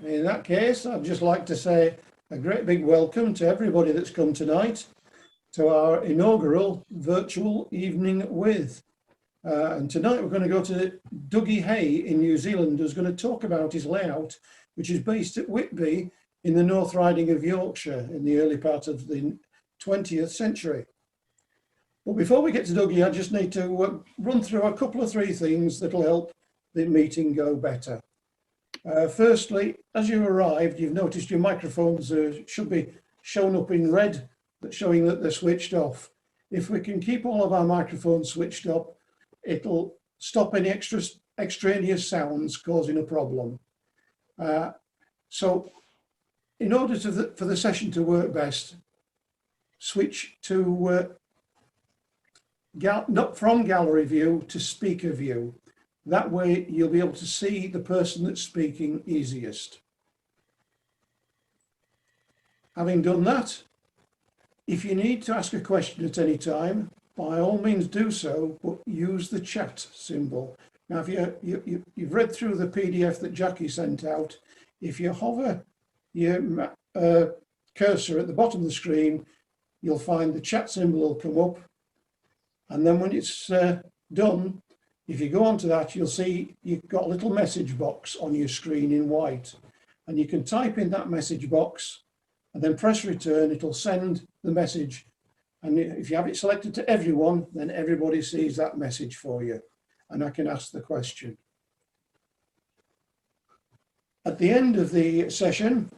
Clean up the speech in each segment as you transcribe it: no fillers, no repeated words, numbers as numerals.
In that case, I'd just like to say a great big welcome to everybody that's come tonight to our inaugural virtual evening with. And tonight we're going to go to Dougie Hey in New Zealand, who's going to talk about his layout, which is based at Whitby in the North Riding of Yorkshire in the early part of the 20th century. But before we get to Dougie, I just need to run through a couple of three things that'll help the meeting go better. Firstly, as you arrived, you've noticed your microphones should be shown up in red, showing that they're switched off. If we can keep all of our microphones switched up, it'll stop any extraneous sounds causing a problem. So in order for the session to work best, switch to not from gallery view to speaker view. That way you'll be able to see the person that's speaking easiest. Having done that, if you need to ask a question at any time, by all means do so, but use the chat symbol. Now, if you've read through the PDF that Jackie sent out, if you hover your cursor at the bottom of the screen, you'll find the chat symbol will come up. And then when it's done, if you go onto that, you'll see you've got a little message box on your screen in white. And you can type in that message box and then press return. It'll send the message. And if you have it selected to everyone, then everybody sees that message for you. And I can ask the question. At the end of the session,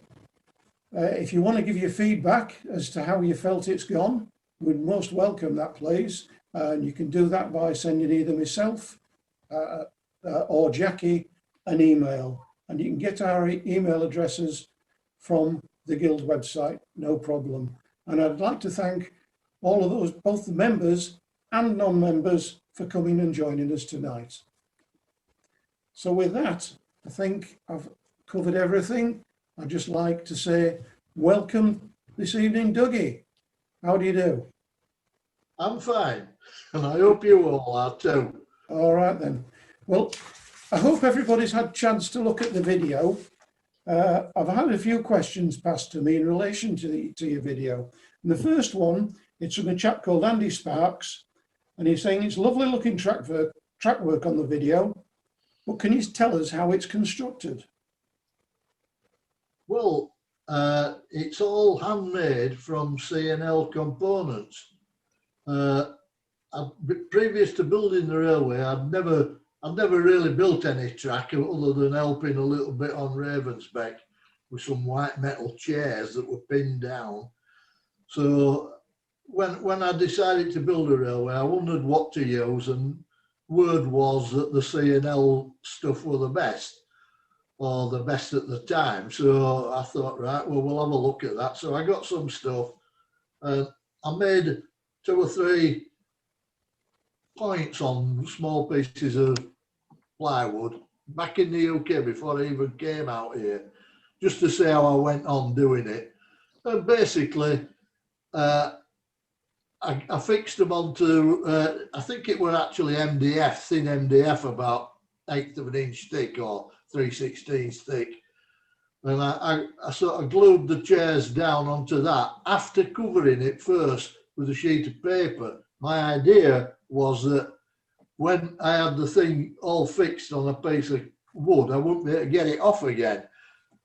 if you want to give your feedback as to how you felt it's gone, we'd most welcome that, please. And you can do that by sending either myself or Jackie an email. And you can get our email addresses from the Guild website, no problem. And I'd like to thank all of those, both the members and non-members, for coming and joining us tonight. So with that, I think I've covered everything. I'd just like to say welcome this evening, Dougie. How do you do? I'm fine, and I hope you all are too. All right then. Well, I hope everybody's had a chance to look at the video. I've had a few questions passed to me in relation to your video. And the first one, it's from a chap called Andy Sparks, and he's saying it's lovely looking track work on the video, but can you tell us how it's constructed? Well, it's all handmade from C&L components. Previous to building the railway, I'd never really built any track other than helping a little bit on Ravensbeck with some white metal chairs that were pinned down. So when I decided to build a railway, I wondered what to use, and word was that the C&L stuff were the best, or the best at the time. So I thought, right, well, we'll have a look at that. So I got some stuff, and I made 2 or 3 points on small pieces of plywood back in the UK before I even came out here, just to see how I went on doing it. And basically, I fixed them onto, I think it were actually MDF, thin MDF, about 1/8 of an inch thick or 3/16 thick. And I sort of glued the chairs down onto that after covering it first with a sheet of paper. My idea was that when I had the thing all fixed on a piece of wood, I wouldn't be able to get it off again.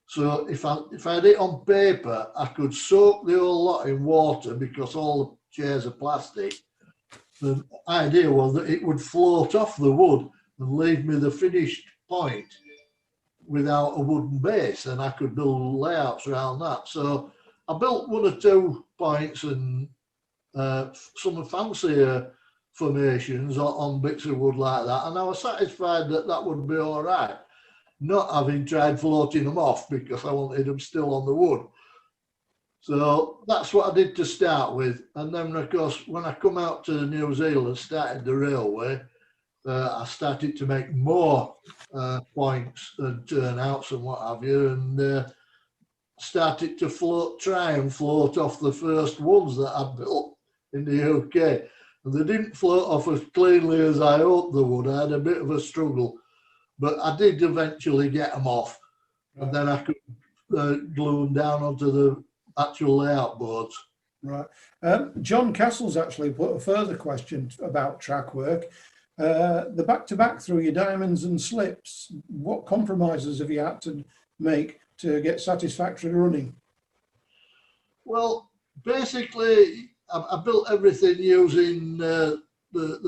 So if I had it on paper, I could soak the whole lot in water, because all the chairs are plastic. The idea was that it would float off the wood and leave me the finished point without a wooden base, and I could build layouts around that. So I built 1 or 2 points and some fancier formations on bits of wood like that, and I was satisfied that that would be all right, not having tried floating them off because I wanted them still on the wood. So that's what I did to start with. And then, of course, when I come out to New Zealand and started the railway, I started to make more points and turnouts and what have you, and started to try and float off the first ones that I built in the UK. And they didn't float off as cleanly as I hoped they would. I had a bit of a struggle, but I did eventually get them off. and then I could glue them down onto the actual layout boards. Right. John Castle's actually put a further question about track work. The back-to-back through your diamonds and slips, what compromises have you had to make to get satisfactory running? Well, basically, I built everything using the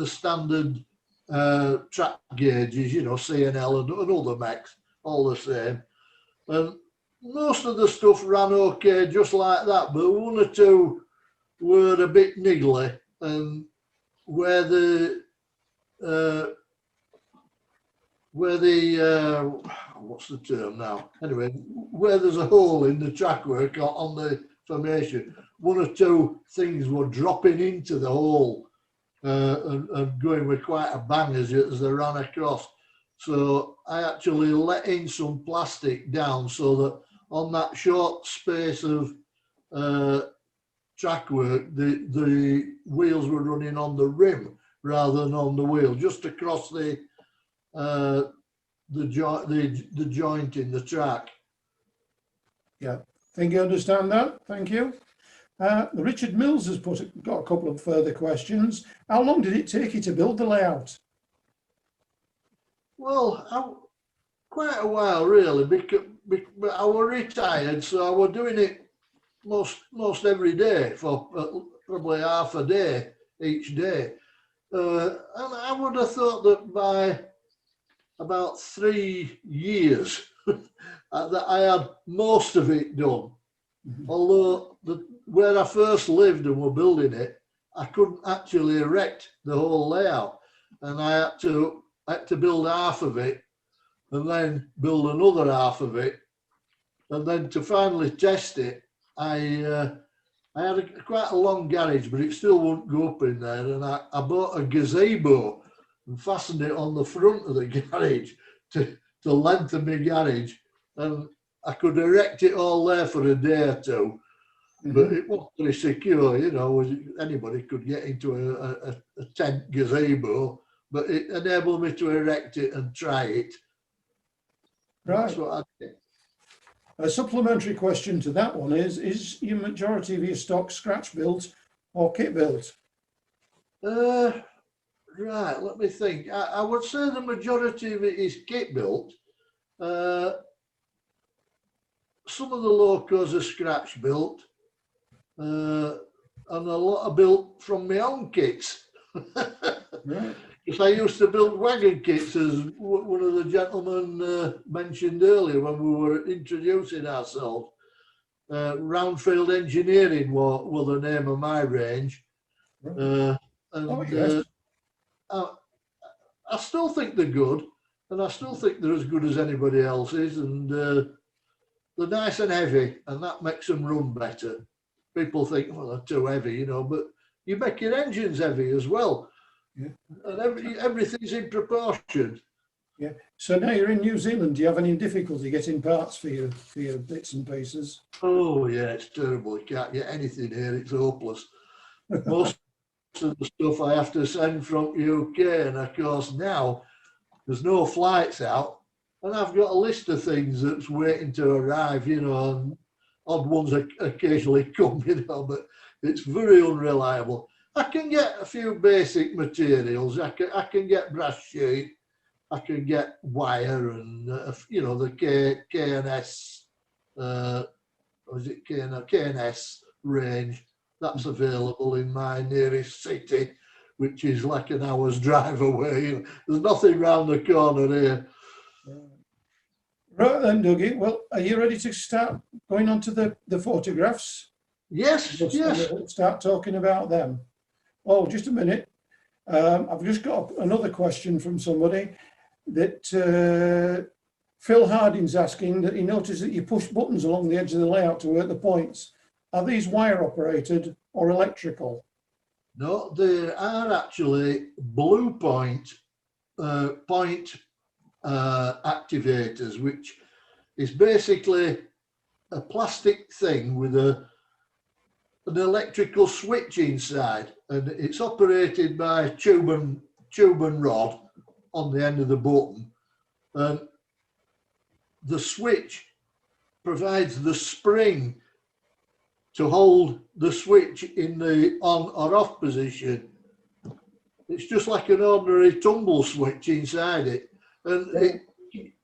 standard track gauges, you know, C&L and other mechs, all the same. And most of the stuff ran okay just like that, but one or two were a bit niggly, and where the what's the term now? Anyway, where there's a hole in the track work on the formation, one or two things were dropping into the hole and going with quite a bang as they ran across. So I actually let in some plastic down so that on that short space of track work, the wheels were running on the rim rather than on the wheel, just across the joint in the track. Yeah, think you understand that. Thank you. Richard Mills has got a couple of further questions. How long did it take you to build the layout? Well, quite a while really, because I was retired, so I was doing it most every day for probably half a day each day. And I would have thought that by about 3 years that I had most of it done. Mhm. Although where I first lived and were building it, I couldn't actually erect the whole layout, and I had to build half of it and then build another half of it, and then to finally test it, I had quite a long garage, but it still wouldn't go up in there, and I bought a gazebo and fastened it on the front of the garage to lengthen my garage, and I could erect it all there for a day or two, but it wasn't very secure, you know. Anybody could get into a tent gazebo, but it enabled me to erect it and try it. Right. That's what I did. A supplementary question to that one is your majority of your stock scratch built or kit built? Right, let me think. I would say the majority of it is kit built. Some of the locos are scratch built, and a lot are built from my own kits. Right. Because I used to build wagon kits, as one of the gentlemen mentioned earlier when we were introducing ourselves. Roundfield Engineering were the name of my range. Right. And Yes. I still think they're good, and I still think they're as good as anybody else's, and they're nice and heavy, and that makes them run better. People think, well, they're too heavy, you know, but you make your engines heavy as well. Yeah. And everything's in proportion. Yeah. So now you're in New Zealand. Do you have any difficulty getting parts for your bits and pieces? Oh yeah, it's terrible. You can't get anything here. It's hopeless. Most of the stuff I have to send from UK, and of course now there's no flights out, and I've got a list of things that's waiting to arrive, you know, and odd ones occasionally come, you know, but it's very unreliable. I can get a few basic materials. I can get brass sheet. I can get wire and you know, the K&S, or is it K&S range. That's available in my nearest city, which is like an hour's drive away. You know, there's nothing round the corner here. Right then, Dougie. Well, are you ready to start going on to the photographs? Yes, yes. We'll start talking about them. Oh, just a minute. I've just got another question from somebody that Phil Harding's asking that he noticed that you push buttons along the edge of the layout to work the points. Are these wire operated or electrical? No, they are actually blue point activators, which is basically a plastic thing with an electrical switch inside, and it's operated by a tube and rod on the end of the button. And the switch provides the spring to hold the switch in the on or off position. It's just like an ordinary tumble switch inside it. And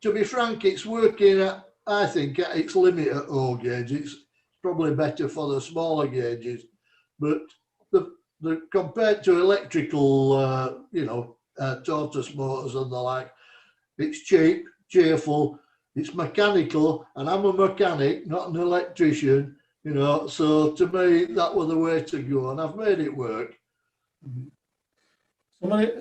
to be frank, it's working at, I think, at its limit at O gauge. It's probably better for the smaller gauges. But the compared to electrical, tortoise motors and the like, it's cheap, cheerful, it's mechanical, and I'm a mechanic, not an electrician, so to me, that was the way to go, and I've made it work. Somebody,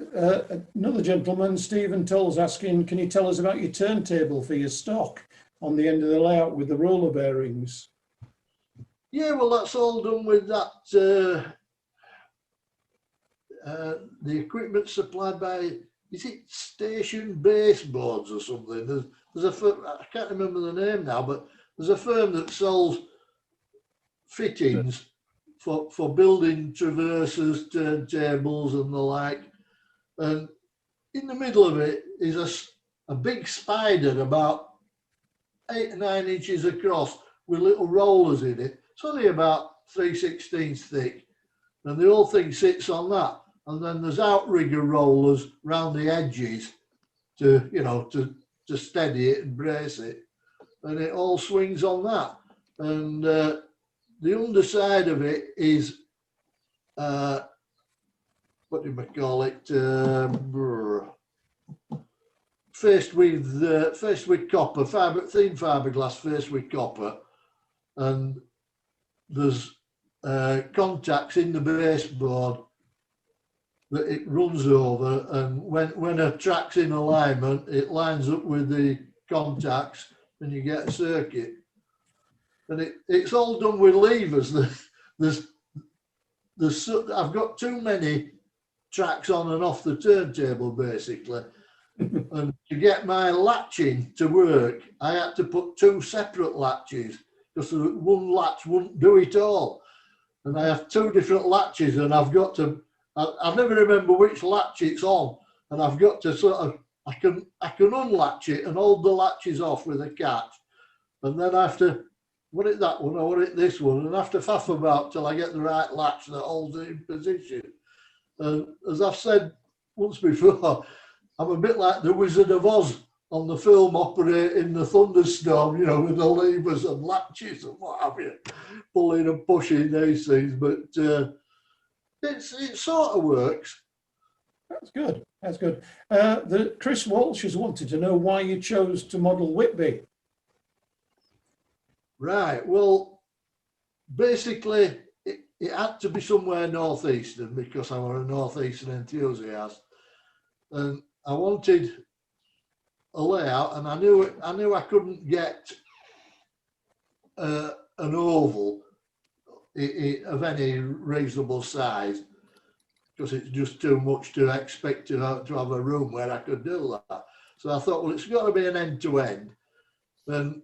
another gentleman, Stephen Toll's asking, can you tell us about your turntable for your stock on the end of the layout with the roller bearings? Yeah, well, that's all done with that, the equipment supplied by, is it Station Baseboards or something? There's a firm, I can't remember the name now, but there's a firm that sells fittings for building traverses, turntables and the like. And in the middle of it is a big spider about 8 or 9 inches across with little rollers in it. It's only about 3/16 thick, and the whole thing sits on that. And then there's outrigger rollers round the edges to steady it and brace it, and it all swings on that. And the underside of it is what do we call it? Faced with copper, thin fiberglass, faced with copper, and there's contacts in the baseboard that it runs over, and when a track's in alignment, it lines up with the contacts, and you get a circuit. And it's all done with levers. I've got too many tracks on and off the turntable, basically. And to get my latching to work, I had to put 2 separate latches, because one latch wouldn't do it all. And I have 2 different latches, and I've got to, I never remember which latch it's on, and I've got to sort of, I can unlatch it and hold the latches off with a catch, and then I have to, what it that one or what it this one, and I have to faff about till I get the right latch that holds it in position. As I've said once before, I'm a bit like the Wizard of Oz on the film operating the thunderstorm, with the levers and latches and what have you, pulling and pushing these things, but it sort of works. That's good. That's good. Chris Walsh has wanted to know why you chose to model Whitby. Right. Well, basically, it had to be somewhere northeastern because I was a northeastern enthusiast, and I wanted a layout, and I knew I couldn't get an oval of any reasonable size, because it's just too much to expect to have a room where I could do that. So I thought, well, it's got to be an end-to-end. Then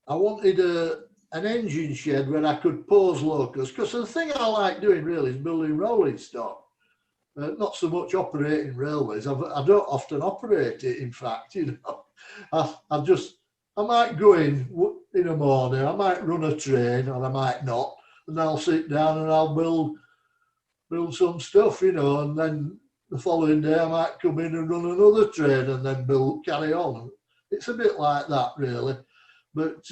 I wanted an engine shed where I could pose locos, because the thing I like doing really is building rolling stock. Not so much operating railways. I don't often operate it, in fact. I might go in the morning, I might run a train, or I might not, and I'll sit down and I'll build some stuff, and then the following day I might come in and run another train and then carry on. It's a bit like that, really. But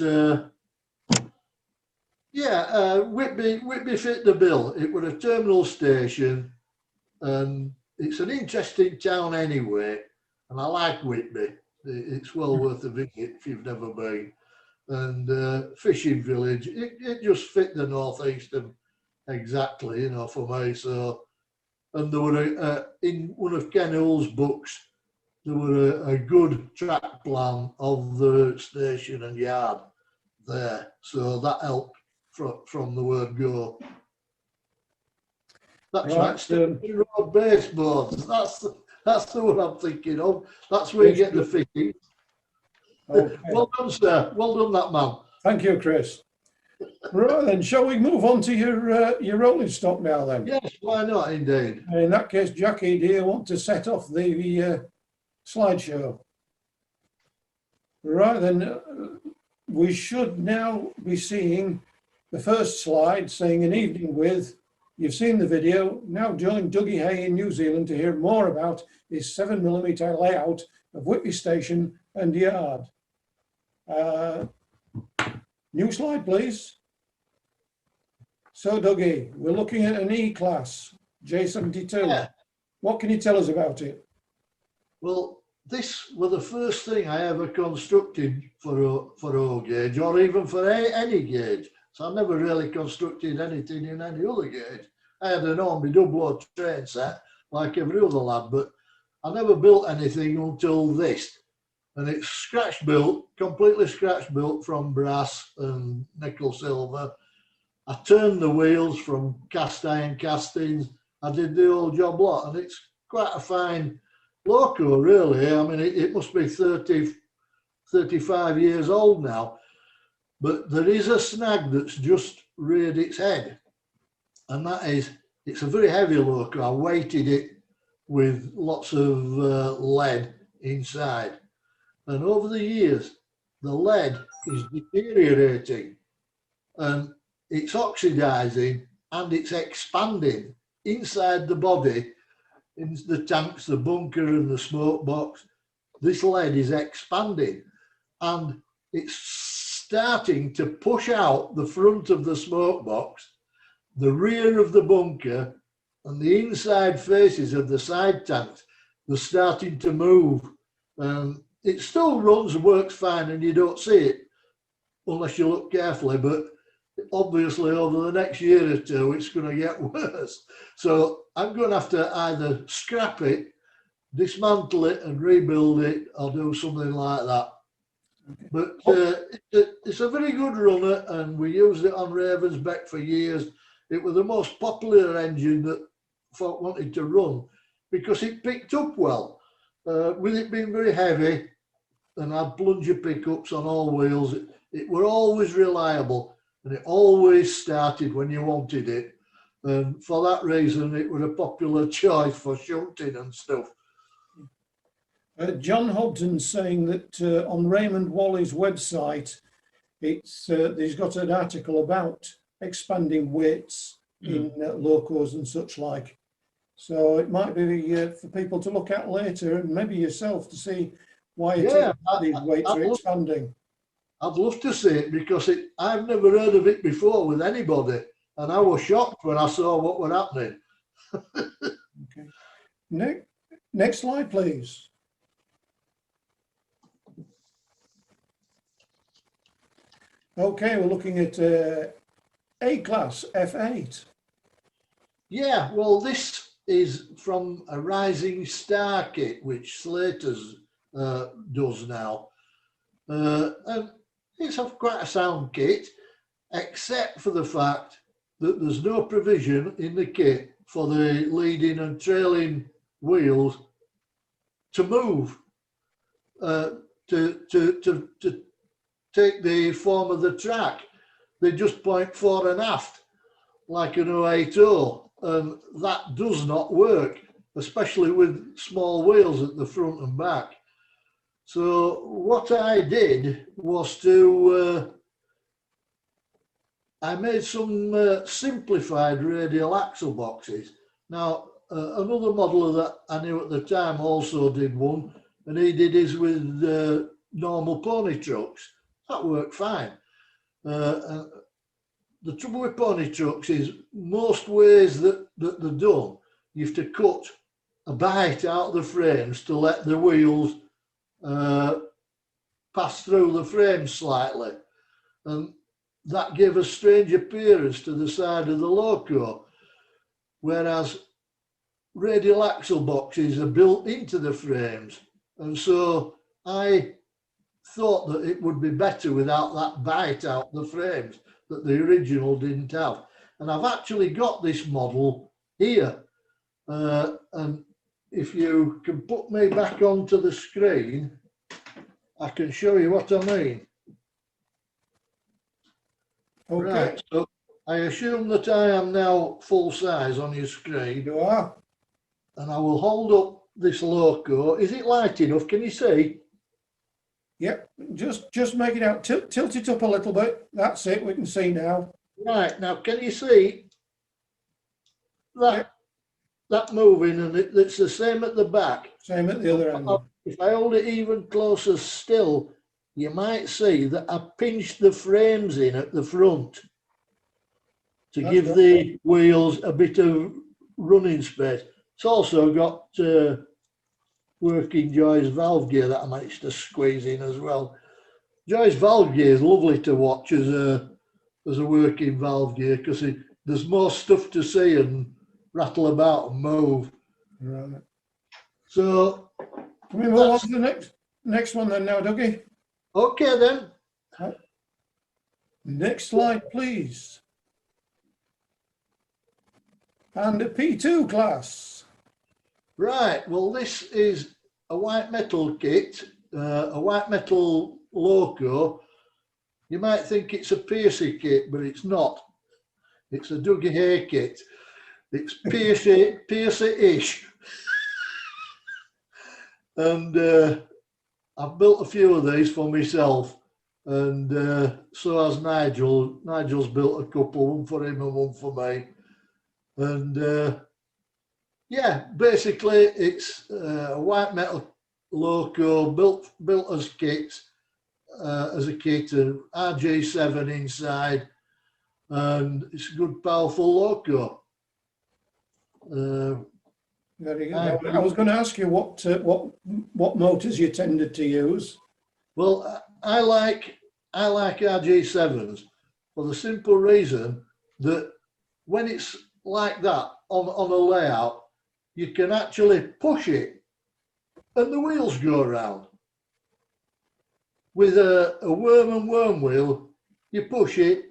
Whitby fit the bill. It was a terminal station, and it's an interesting town anyway, and I like Whitby. It's well worth a visit if you've never been. And fishing village, it just fit the northeastern exactly, for me. So, and there were in one of Ken Hull's books, there were a good track plan of the station and yard there, so that helped from the word go. That's right. Road baseboards. That's the one I'm thinking of. That's where you get the fitting. Okay. Well done, sir. Well done, that man. Thank you, Chris. Right then, shall we move on to your rolling stock now then? Yes, why not, indeed. In that case, Jackie, do you want to set off the slideshow? Right then, we should now be seeing the first slide saying an evening with. You've seen the video. Now join Dougie Hey in New Zealand to hear more about his 7mm layout of Whitby Station and Yard. New slide, please. So, Dougie, we're looking at an E-Class J72. Yeah. What can you tell us about it? Well, this was the first thing I ever constructed for O gauge, or even for any gauge. So I never really constructed anything in any other gauge. I had an Ormby double train set like every other lad, but I never built anything until this. And it's scratch built, completely scratch built from brass and nickel silver. I turned the wheels from cast iron castings. I did the whole job lot, and it's quite a fine loco, really. I mean, it must be 30, 35 years old now, but there is a snag that's just reared its head, and that is, it's a very heavy loco. I weighted it with lots of lead inside, and over the years, the lead is deteriorating, and it's oxidizing and it's expanding inside the body, in the tanks, the bunker and the smoke box. This lead is expanding and it's starting to push out the front of the smoke box, the rear of the bunker, and the inside faces of the side tanks. They're starting to move. It still runs and works fine, and you don't see it unless you look carefully, but obviously over the next year or two it's going to get worse. So I'm going to have to either scrap it, dismantle it and rebuild it, or do something like that. Okay. But it's a very good runner, and we used it on Ravensbeck for years. It was the most popular engine that folk wanted to run because it picked up well. With it being very heavy and had plunger pickups on all wheels, it were always reliable. And it always started when you wanted it. And for that reason, it was a popular choice for shunting and stuff. John Hobden's saying that on Raymond Wally's website, he's got an article about expanding weights in locos and such like. So it might be for people to look at later, and maybe yourself, to see why these weights are expanding. I'd love to see it, because I've never heard of it before with anybody, and I was shocked when I saw what was happening. Okay. Next slide, please. Okay, we're looking at A-Class F8. Yeah, well, this is from a Rising Star kit, which Slater's does now. And it's quite a sound kit, except for the fact that there's no provision in the kit for the leading and trailing wheels to move, to take the form of the track. They just point fore and aft like an 080, and that does not work, especially with small wheels at the front and back. So what I did was I made some simplified radial axle boxes. Now, another modeler that I knew at the time also did one, and he did his with normal pony trucks. That worked fine. The trouble with pony trucks is most ways that they're done, you have to cut a bite out of the frames to let the wheels pass through the frame slightly, and that gave a strange appearance to the side of the loco, whereas radial axle boxes are built into the frames, and so I thought that it would be better without that bite out the frames that the original didn't have. And I've actually got this model here, and if you can put me back onto the screen, I can show you what I mean. Okay. Right, so I assume that I am now full size on your screen. You are. And I will hold up this loco. Is it light enough? Can you see? Yep, just make it out. Tilt it up a little bit. That's it. We can see now. Right, now can you see that Yep, that moving, and it's the same at the back. same at the other end. If I hold it even closer still, you might see that I pinched the frames in at the front to That's give right. the wheels a bit of running space. It's also got working Joy's valve gear that I managed to squeeze in as well. Joy's valve gear is lovely to watch as a working valve gear because there's more stuff to see and rattle about and move. Right. So Can we move on to the next one then now, Dougie? okay then. Right. Next slide, please. And a P2 class. Right, well this is a white metal kit, a white metal loco. You might think it's a Piercy kit, but it's not. It's a Dougie Hey kit. It's Piercy-ish. And I've built a few of these for myself, and so has Nigel. Nigel's built a couple, one for him and one for me. And yeah, basically it's a white metal loco built as kit, as a kit, and RG7 inside, and it's a good powerful loco. Very good. I was going to ask you what motors you tended to use. Well, I like RG7s for the simple reason that when it's like that on a layout, you can actually push it and the wheels go around. With a worm and worm wheel, you push it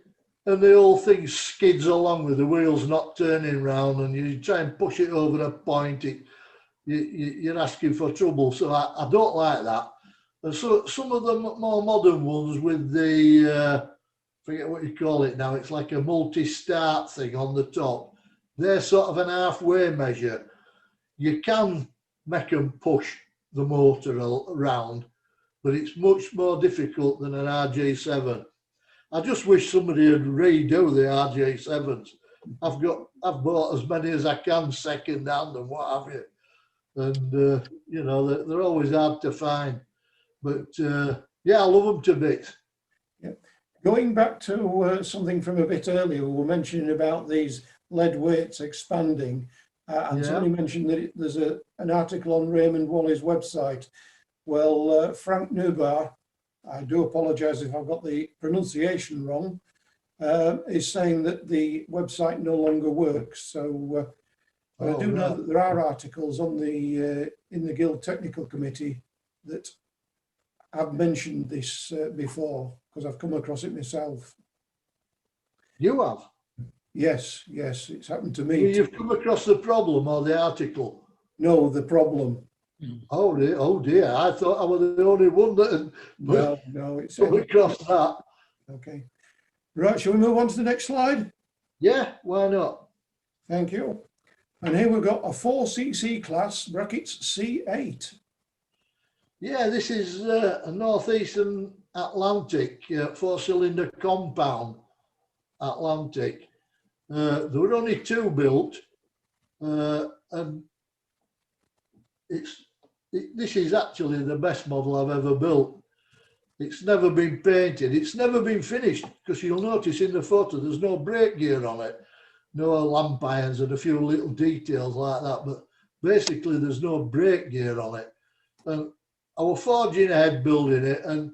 and the whole thing skids along with the wheels not turning round, and you try and push it over a point, you're asking for trouble. So I don't like that. And so some of the more modern ones with the, forget what you call it now, it's like a multi-start thing on the top. They're sort of an halfway measure. You can make them push the motor around, but it's much more difficult than an RG7. I just wish somebody would redo the RG7s. I've bought as many as I can second hand and what have you. And, you know, they're always hard to find. But yeah, I love them to bits. Yeah. Going back to something from a bit earlier, we were mentioning about these lead weights expanding, and Yeah. somebody mentioned that there's an article on Raymond Wally's website. Well, Frank Nubar, I do apologise if I've got the pronunciation wrong, is saying that the website no longer works. So I do know that there are articles on the in the Guild Technical Committee that have mentioned this before, because I've come across it myself. You have? Yes, it's happened to me. You've come across the problem or the article? No, the problem. Oh dear, I thought I was the only one that had No, it's come across that. okay. Right, shall we move on to the next slide? Yeah, why not? Thank you. And here we've got a 4cc class, brackets C8. Yeah, this is a northeastern Atlantic 4-cylinder compound Atlantic. There were only two built, and this is actually the best model I've ever built. It's never been painted. It's never been finished, because you'll notice in the photo there's no brake gear on it, no lamp irons and a few little details like that. But basically there's no brake gear on it. And I was forging ahead building it, and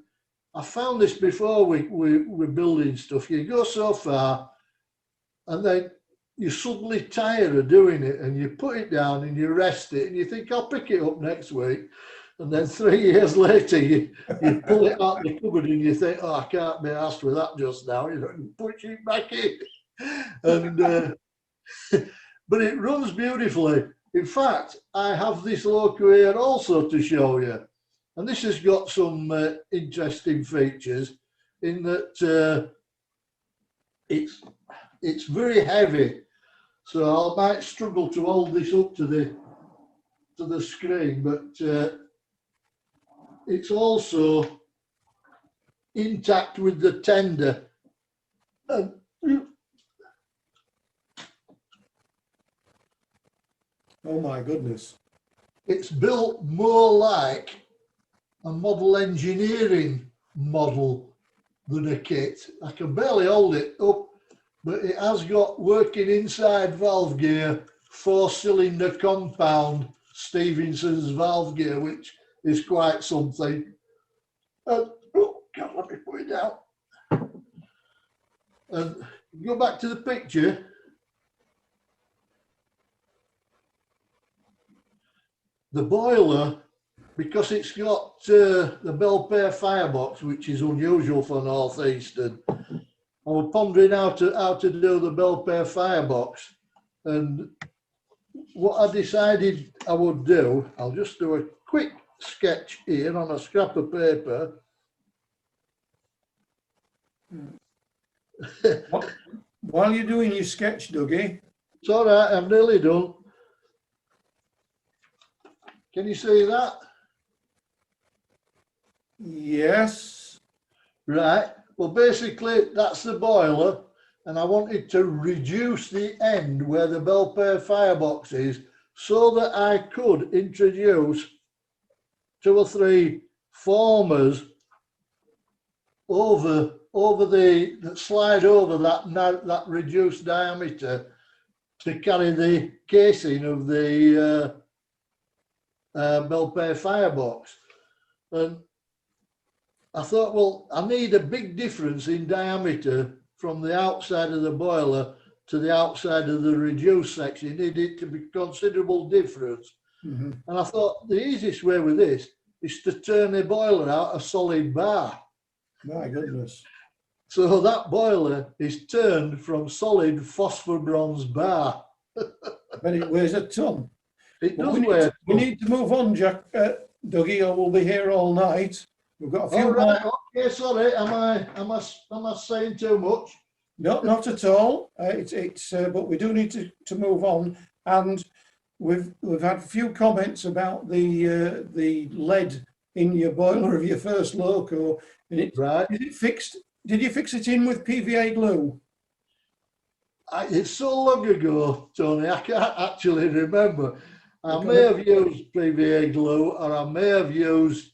I found this before we're building stuff. You go so far and then you suddenly tire of doing it, and you put it down and you rest it and you think, I'll pick it up next week. And then 3 years later, you pull it out the cupboard and you think, oh, I can't be asked with that just now. You know, you push it back in. And but it runs beautifully. In fact, I have this loco here also to show you. And this has got some interesting features in that it's very heavy. So I might struggle to hold this up to the screen, but it's also intact with the tender. And Oh my goodness. it's built more like a model engineering model than a kit. I can barely hold it up, but it has got working inside valve gear, 4-cylinder compound Stephenson's valve gear, which is quite something. And, oh God, let me put it down. And go back to the picture. The boiler, because it's got the Belpaire firebox, which is unusual for Northeastern, I was pondering how to do the Belpaire firebox. And what I decided I would do, I'll just do a quick sketch here on a scrap of paper. While you're doing your sketch, Dougie. It's all right, I'm nearly done. Can you see that? Yes. Right. Well, basically, that's the boiler, and I wanted to reduce the end where the Belpaire firebox is so that I could introduce 2 or 3 formers over that slide over that reduced diameter to carry the casing of the Belpaire firebox. And I thought, well, I need a big difference in diameter from the outside of the boiler to the outside of the reduced section. You need it to be considerable difference. Mm-hmm. And I thought the easiest way with this is to turn the boiler out a solid bar. My goodness. So that boiler is turned from solid phosphor bronze bar. But it weighs a ton. It Well, does weigh. we need to move on, Jack, Dougie, or we'll be here all night. We've got a few All right, more. okay, sorry, am I saying too much? No, not at all. But we do need to move on. And we've had a few comments about the lead in your boiler of your first loco. And Right. is it fixed? Did you fix it in with PVA glue? It's so long ago, Tony, I can't actually remember. I may have used PVA glue or I may have used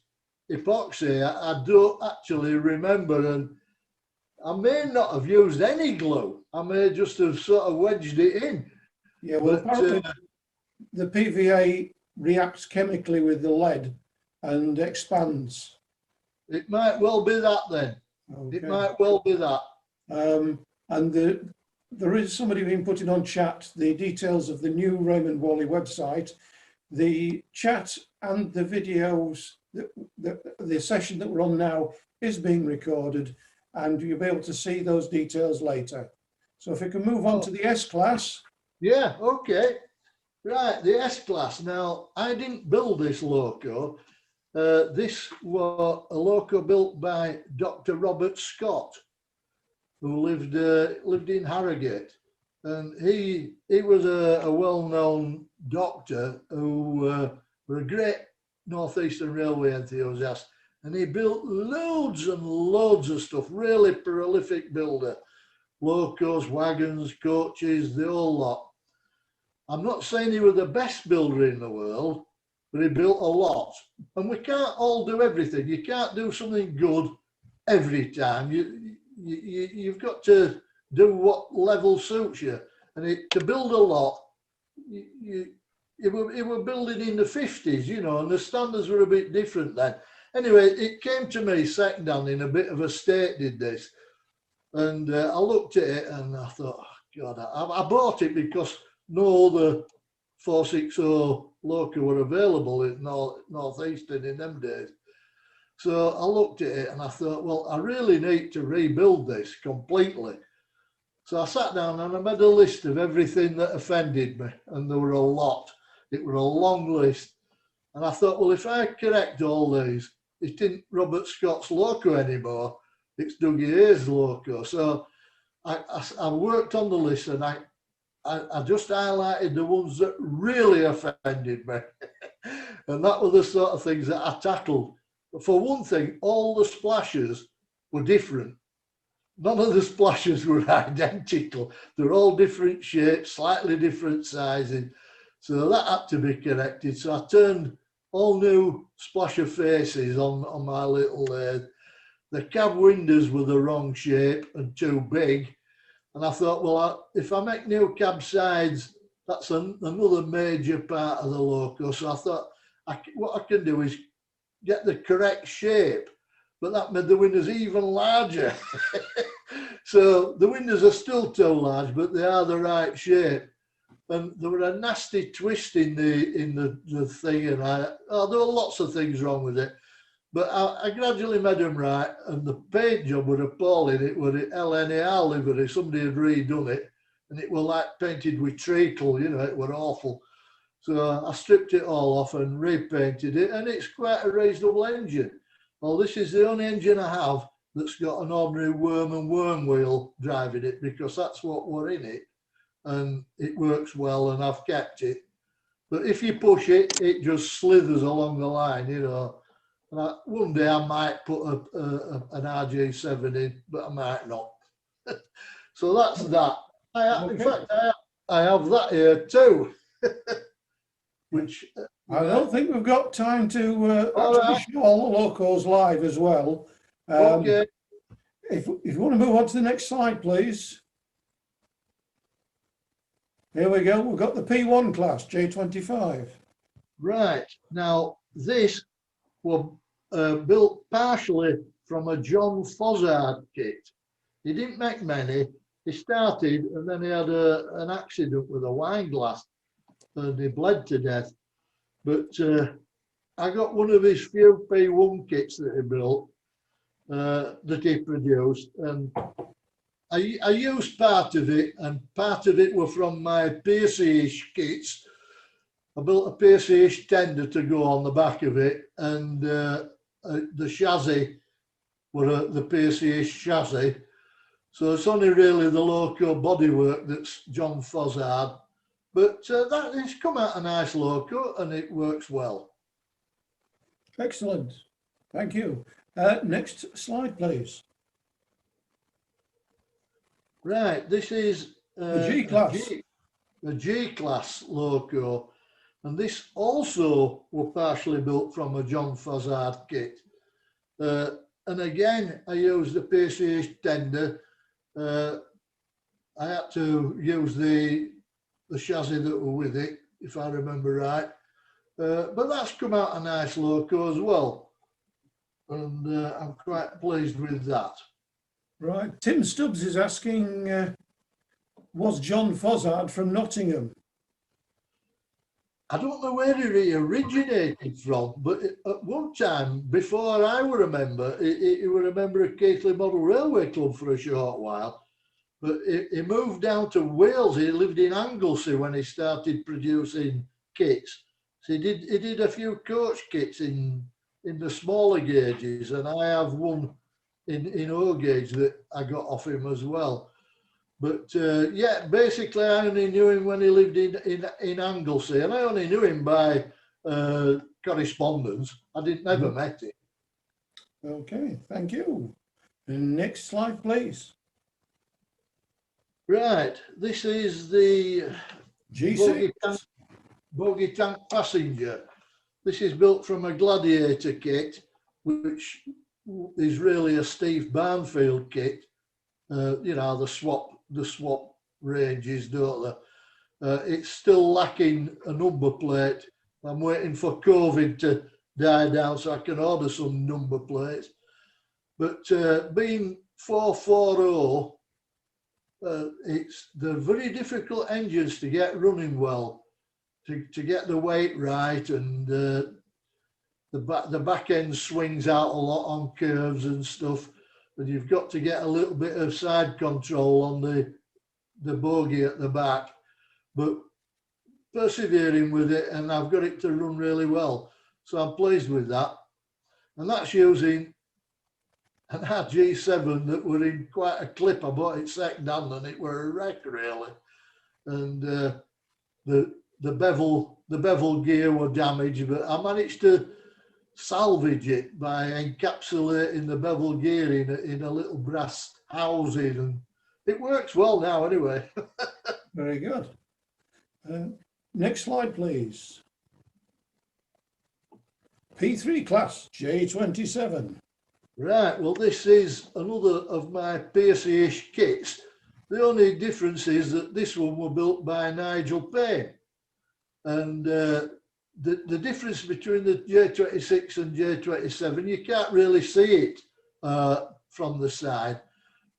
epoxy. I don't actually remember, and I may not have used any glue. I may just have sort of wedged it in. Yeah, well, apparently the PVA reacts chemically with the lead and expands. It might well be that then. Okay. It might well be that. And there is somebody been putting on chat the details of the new Raymond Wally website. The chat and the videos, the session that we're on now is being recorded, and you'll be able to see those details later. So if we can move on to the S-Class. Yeah, okay. Right, the S-Class. Now, I didn't build this loco. This was a loco built by Dr. Robert Scott, who lived in Harrogate. And he was a well-known doctor who was a great Northeastern Railway enthusiast. And he built loads and loads of stuff, really prolific builder. Locos, wagons, coaches, the whole lot. I'm not saying he was the best builder in the world, but he built a lot. And we can't all do everything. You can't do something good every time. You've got to do what level suits you. And to build a lot, it were building in the 50s, you know, and the standards were a bit different then. Anyway, it came to me second-hand in a bit of a state, did this. And I looked at it and I thought, oh God, I bought it because no other 460 loco were available in Northeastern in them days. So I looked at it and I thought, well, I really need to rebuild this completely. So I sat down and I made a list of everything that offended me, and there were a lot. It were a long list. And I thought, well, if I correct all these, it isn't Robert Scott's loco anymore, it's Dougie Hay's loco. So I worked on the list and I just highlighted the ones that really offended me. And that were the sort of things that I tackled. For one thing, all the splashes were different. None of the splashes were identical. They're all different shapes, slightly different sizing. So that had to be corrected. So I turned all new splasher faces on my little lathe. The cab windows were the wrong shape and too big. And I thought, well, if I make new cab sides, that's another major part of the loco. So I thought, what I can do is get the correct shape, but that made the windows even larger. So the windows are still too large, but they are the right shape. And there were a nasty twist in the thing, and there were lots of things wrong with it. But I gradually made them right, and the paint job was appalling. It was LNAR livery, somebody had redone it, and it was like painted with treacle, you know, it was awful. So I stripped it all off and repainted it, and it's quite a reasonable engine. Well, this is the only engine I have that's got an ordinary worm and worm wheel driving it, because that's what were in it, and it works well, and I've kept it. But if you push it, it just slithers along the line, you know. And one day I might put an RJ7 in, but I might not. So that's that. In fact, I have that here too. Which I don't think we've got time to all actually right. show all the locos live as well. Okay. If you want to move on to the next slide, please. Here we go. We've got the P1 class, J25. Right. Now, this was built partially from a John Fozzard kit. He didn't make many. He started, and then he had an accident with a wine glass, and he bled to death. But I got one of his few P1 kits that he built, that he produced, and I used part of it, and part of it were from my Piercy-ish kits. I built a Piercy-ish tender to go on the back of it, and the chassis were the Piercy-ish chassis. So it's only really the loco bodywork that's John Fozzard. But that has come out a nice loco, and it works well. Excellent. Thank you. Next slide, please. Right, this is The G-class. a G-class loco, and this also were partially built from a John Fozzard kit. And again, I used the Piercy tender. I had to use the chassis that were with it, if I remember right. But that's come out a nice loco as well, and I'm quite pleased with that. Right. Tim Stubbs is asking, was John Fozzard from Nottingham? I don't know where he originated from, but at one time, before I were a member, he was a member of Keighley Model Railway Club for a short while. But he moved down to Wales. He lived in Anglesey when he started producing kits. So he did a few coach kits in the smaller gauges, and I have one in O gauge that I got off him as well. But yeah, basically I only knew him when he lived in Anglesey, and I only knew him by correspondence. I never met him. Okay, thank you. Next slide, please. Right, this is the G6. Bogie tank passenger. This is built from a Gladiator kit, which is really a Steve Barnfield kit. You know, the swap ranges, don't they? It's still lacking a number plate. I'm waiting for COVID to die down so I can order some number plates. But being 440, they're very difficult engines to get running well, to get the weight right, and the back end swings out a lot on curves and stuff, and you've got to get a little bit of side control on the bogie at the back. But persevering with it, and I've got it to run really well, so I'm pleased with that. And that's using an RG7 that were in quite a clip. I bought it second hand, and it were a wreck really. And the bevel gear were damaged, but I managed to salvage it by encapsulating the bevel gear in a little brass housing, and it works well now anyway. Very good. Next slide, please. P3 class J27. Right, well, this is another of my Piercy-ish kits. The only difference is that this one was built by Nigel Payne. And the difference between the J26 and J27, you can't really see it from the side.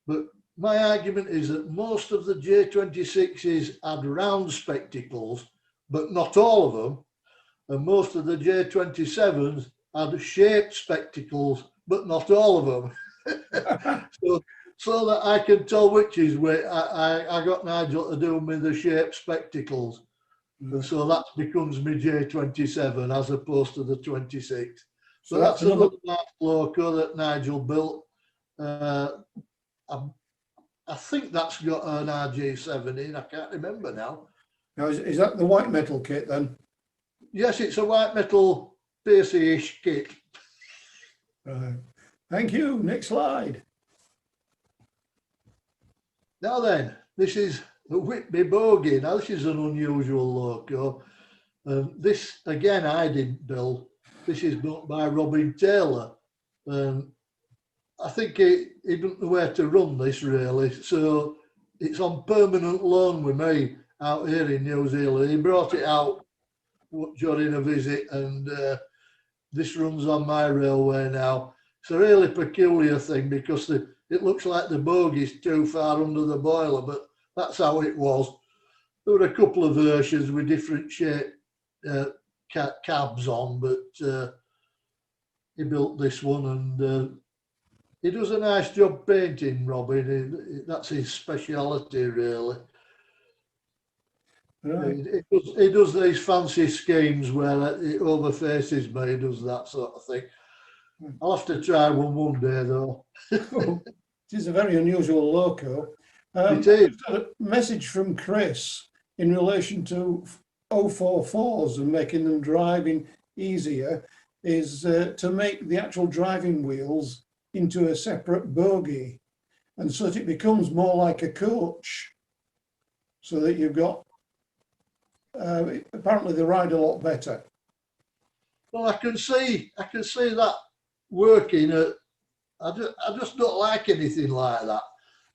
But my argument is that most of the J26s had round spectacles, but not all of them. And most of the J27s had shaped spectacles, but not all of them. so that I can tell which is which, I got Nigel to do me the shaped spectacles. And so that becomes my J27 as opposed to the 26. So that's another nice loco that Nigel built. I think that's got an RG7 in, I can't remember now. Now, is that the white metal kit then? Yes, it's a white metal Piercy-ish kit. Right. Thank you. Next slide. Now then, this is the Whitby Bogey. Now this is an unusual loco. This, again, I didn't build. This is built by Robin Taylor. I think he didn't know where to run this really. So it's on permanent loan with me out here in New Zealand. He brought it out during a visit, and this runs on my railway now. It's a really peculiar thing because it looks like the bogey's too far under the boiler, but that's how it was. There were a couple of versions with different shaped cabs on, but he built this one, and he does a nice job painting, Robin. That's his speciality, really. Right. He does these fancy schemes where it overfaces me, he does that sort of thing. I'll have to try one day, though. It is a very unusual loco. It is. A message from Chris in relation to 044s and making them driving easier is to make the actual driving wheels into a separate bogie, and so that it becomes more like a coach, so that you've got apparently they ride a lot better. Well, I can see that working. I just don't like anything like that.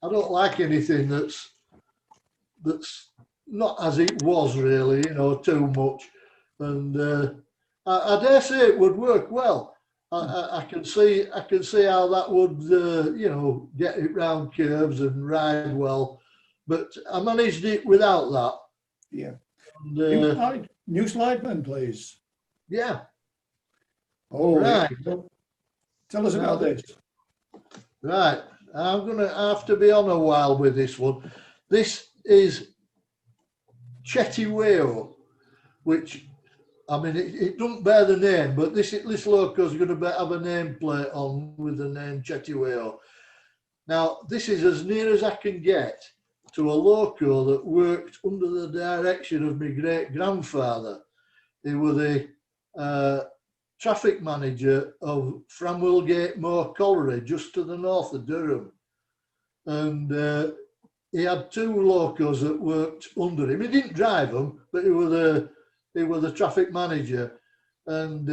I don't like anything that's not as it was, really, too much. And I dare say it would work well. I can see how that would get it round curves and ride well. But I managed it without that. Yeah. And, new slide then, please. Yeah. Oh, right. Tell us about this. Right. I'm going to have to be on a while with this one. This is Jetty Wheel, which, I mean, it doesn't bear the name, but this loco is going to have a nameplate on with the name Jetty Wheel. Now, this is as near as I can get to a loco that worked under the direction of my great-grandfather. He was the traffic manager of Framwellgate Moor Colliery, just to the north of Durham. And he had two locos that worked under him. He didn't drive them, but he was the traffic manager. And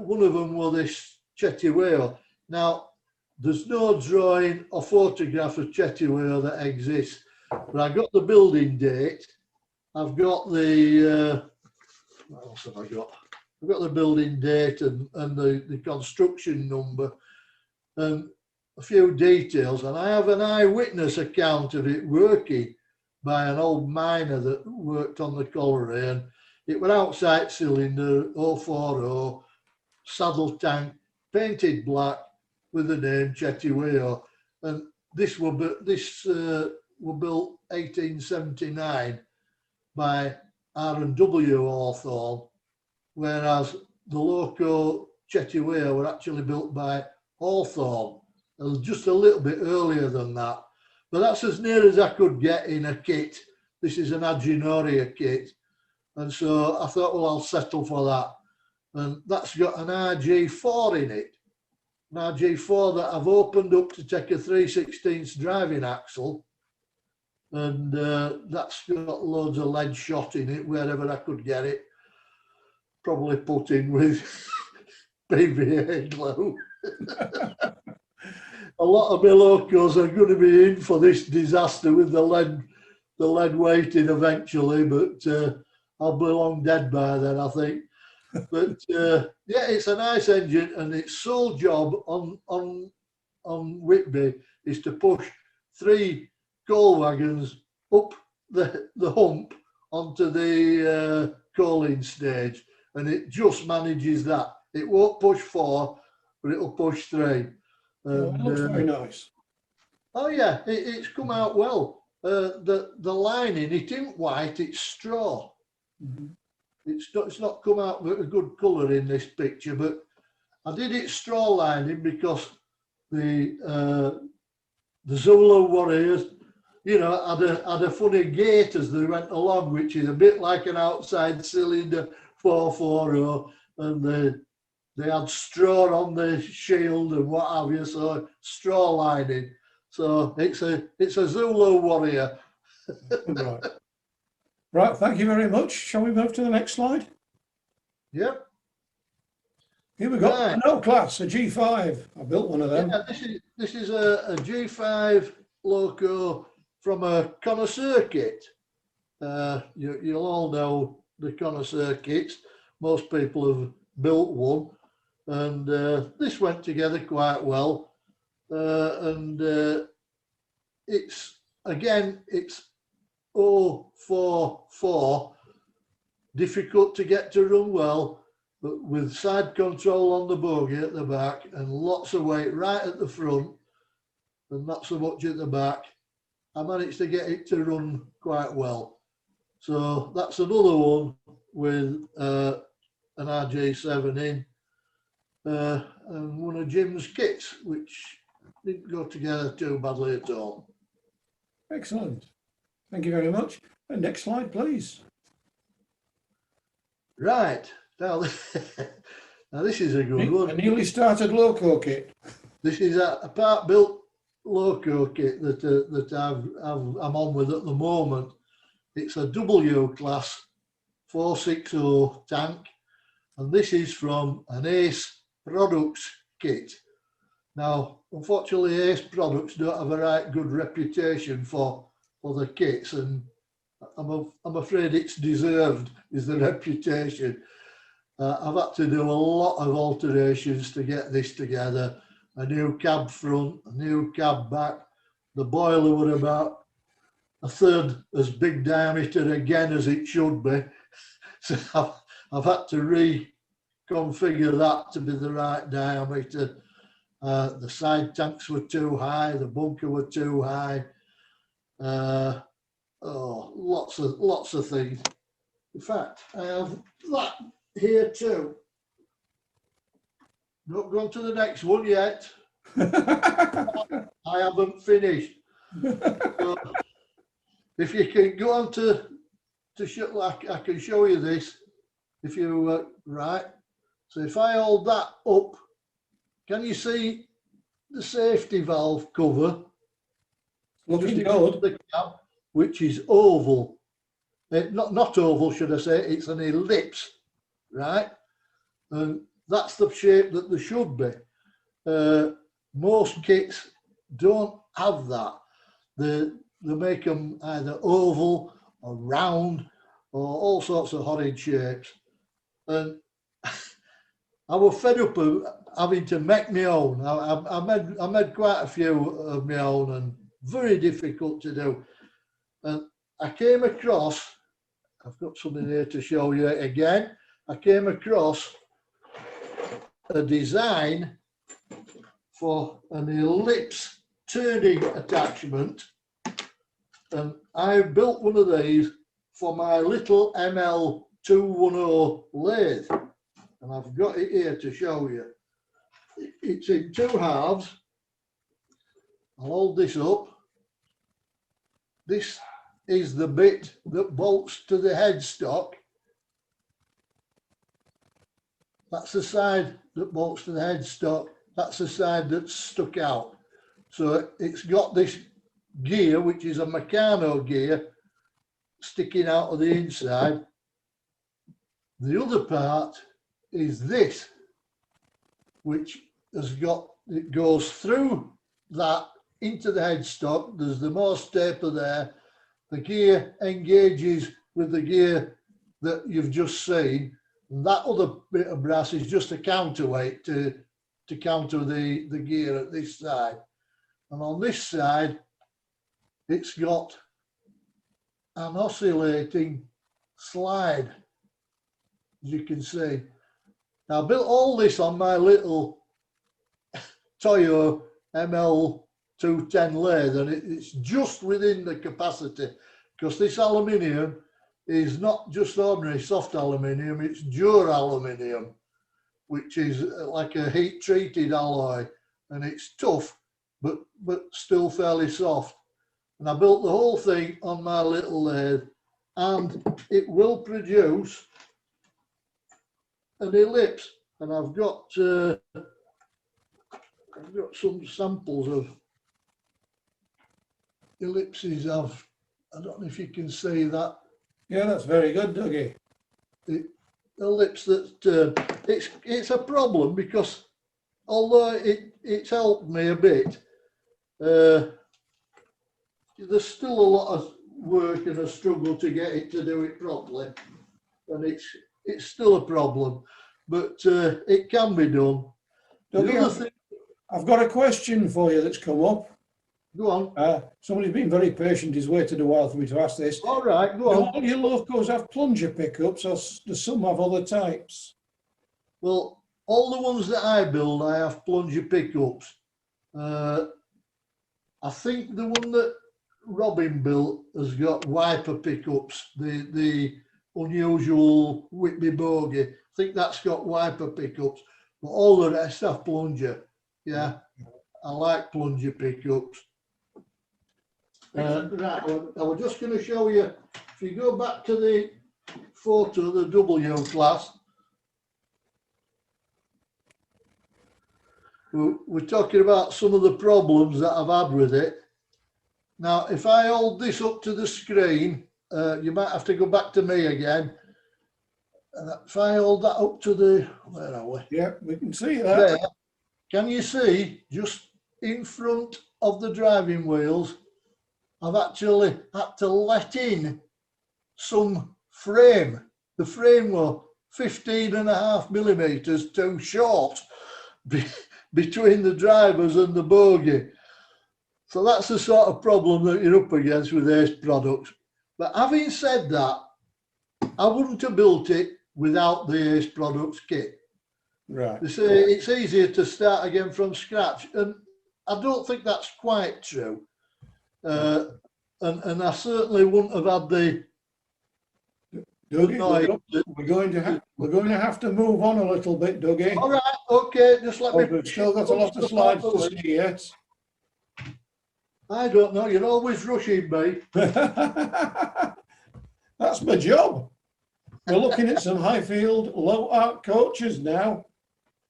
one of them was this Jetty Wheel. Now, there's no drawing or photograph of Jetty Wheel that exists, but I got the building date. I've got the, what else have I got? I've got the building date and the construction number and a few details. And I have an eyewitness account of it working by an old miner that worked on the colliery. And it was outside cylinder, 040, saddle tank, painted black with the name Jetty Wheel. And this was built 1879 by R&W Hawthorne, whereas the loco Jetty Wheel were actually built by Hawthorne, just a little bit earlier than that. But that's as near as I could get in a kit. This is an Aginoria kit. And so I thought, well, I'll settle for that. and that's got an RG4 in it. An RG4 that I've opened up to take a 3/16 driving axle, and that's got loads of lead shot in it wherever I could get it. Probably put in with PVA glue. A lot of my locos are going to be in for this disaster with the lead weighting eventually, but I'll be long dead by then, I think. But yeah, it's a nice engine, and its sole job on Whitby is to push 3 coal wagons up the hump onto the coaling stage, and it just manages that. It won't push 4, but it'll push 3. Well, it looks very nice. Oh yeah, it's come out well. The lining, it isn't white, it's straw. Mm-hmm. It's not come out with a good colour in this picture, but I did it straw lining because the Zulu Warriors, you know, had a funny gate as they went along, which is a bit like an outside cylinder 440, and they had straw on the shield and what have you, so straw lining. So it's a Zulu Warrior. Right. Right, thank you very much. Shall we move to the next slide? Yep. Here we go. Right. An old class, a G5. I built one of them. Yeah, this is a G5 loco from a connoisseur kit. You'll all know the connoisseur kits. Most people have built one, and this went together quite well. It's 044, difficult to get to run well, but with side control on the bogie at the back and lots of weight right at the front and not so much at the back, I managed to get it to run quite well. So that's another one with an RG7 in, and one of Jim's kits, which didn't go together too badly at all. Excellent. Thank you very much. And next slide, please. Right, now, now this is a good one. A newly started loco kit. This is a part-built loco kit that I'm on with at the moment. It's a W class 460 tank, and this is from an Ace Products kit. Now, unfortunately, Ace Products don't have a right good reputation for the kits, and I'm afraid it's deserved, is the reputation. I've had to do a lot of alterations to get this together. A new cab front, a new cab back. The boiler was about a third as big diameter again as it should be. So I've had to reconfigure that to be the right diameter. The side tanks were too high, the bunker were too high. Lots of things. In fact, I have that here too. Not gone to the next one yet. I haven't finished. So if you can go on to show, I can show you this. If you right. So if I hold that up, can you see the safety valve cover? Looking good. The cab, which is oval. Not oval, should I say? It's an ellipse, right? And that's the shape that there should be. Most kits don't have that. They make them either oval or round or all sorts of horrid shapes. And I was fed up of having to make my own. I made quite a few of my own, and very difficult to do. And I came across, I've got something here to show you again. I came across a design for an ellipse turning attachment, and I built one of these for my little ML210 lathe, and I've got it here to show you. It's in 2 halves. I'll hold this up. This is the bit that bolts to the headstock, That's the side that bolts to the headstock. That's the side that's stuck out. So it's got this gear, which is a Meccano gear, sticking out of the inside. The other part is this, which has got, it goes through that into the headstock. There's the Morse taper there. The gear engages with the gear that you've just seen. And that other bit of brass is just a counterweight to counter the gear at this side. And on this side, it's got an oscillating slide, as you can see. Now, I built all this on my little Toyo ML210 lathe, and it's just within the capacity, because this aluminium is not just ordinary soft aluminium, it's dure aluminium, which is like a heat treated alloy, and it's tough but still fairly soft. And I built the whole thing on my little lathe, and it will produce an ellipse. And I've got some samples of ellipses. I don't know if you can see that. Yeah, that's very good, Dougie. The ellipse that it's a problem, because although it's helped me a bit, there's still a lot of work and a struggle to get it to do it properly, and it's still a problem, but it can be done. Dougie, I've got a question for you that's come up. Go on. Somebody's been very patient. He's waited a while for me to ask this. All right, go Do on. all your locos have plunger pickups, or do some have other types? Well, all the ones that I build, I have plunger pickups. I think the one that Robin built has got wiper pickups, the unusual Whitby bogey. I think that's got wiper pickups, but all the rest have plunger. Yeah, I like plunger pickups. Right, I was just going to show you, if you go back to the photo of the W class, we're talking about some of the problems that I've had with it. Now, if I hold this up to the screen, you might have to go back to me again. And if I hold that up to the, where are we? Yeah, we can see that. There, can you see, just in front of the driving wheels, I've actually had to let in some frame. The frame was 15.5 millimeters too short between the drivers and the bogie. So that's the sort of problem that you're up against with Ace products. But having said that, I wouldn't have built it without the Ace products kit. Right. They say it's easier to start again from scratch, and I don't think that's quite true. And I certainly wouldn't have had the Dougie, we're going to have to move on a little bit, Dougie. All right, okay, just let me. We've still got a lot of slides to see yet. I don't know, you're always rushing me. That's my job. We're looking at some Highfield low arc coaches now.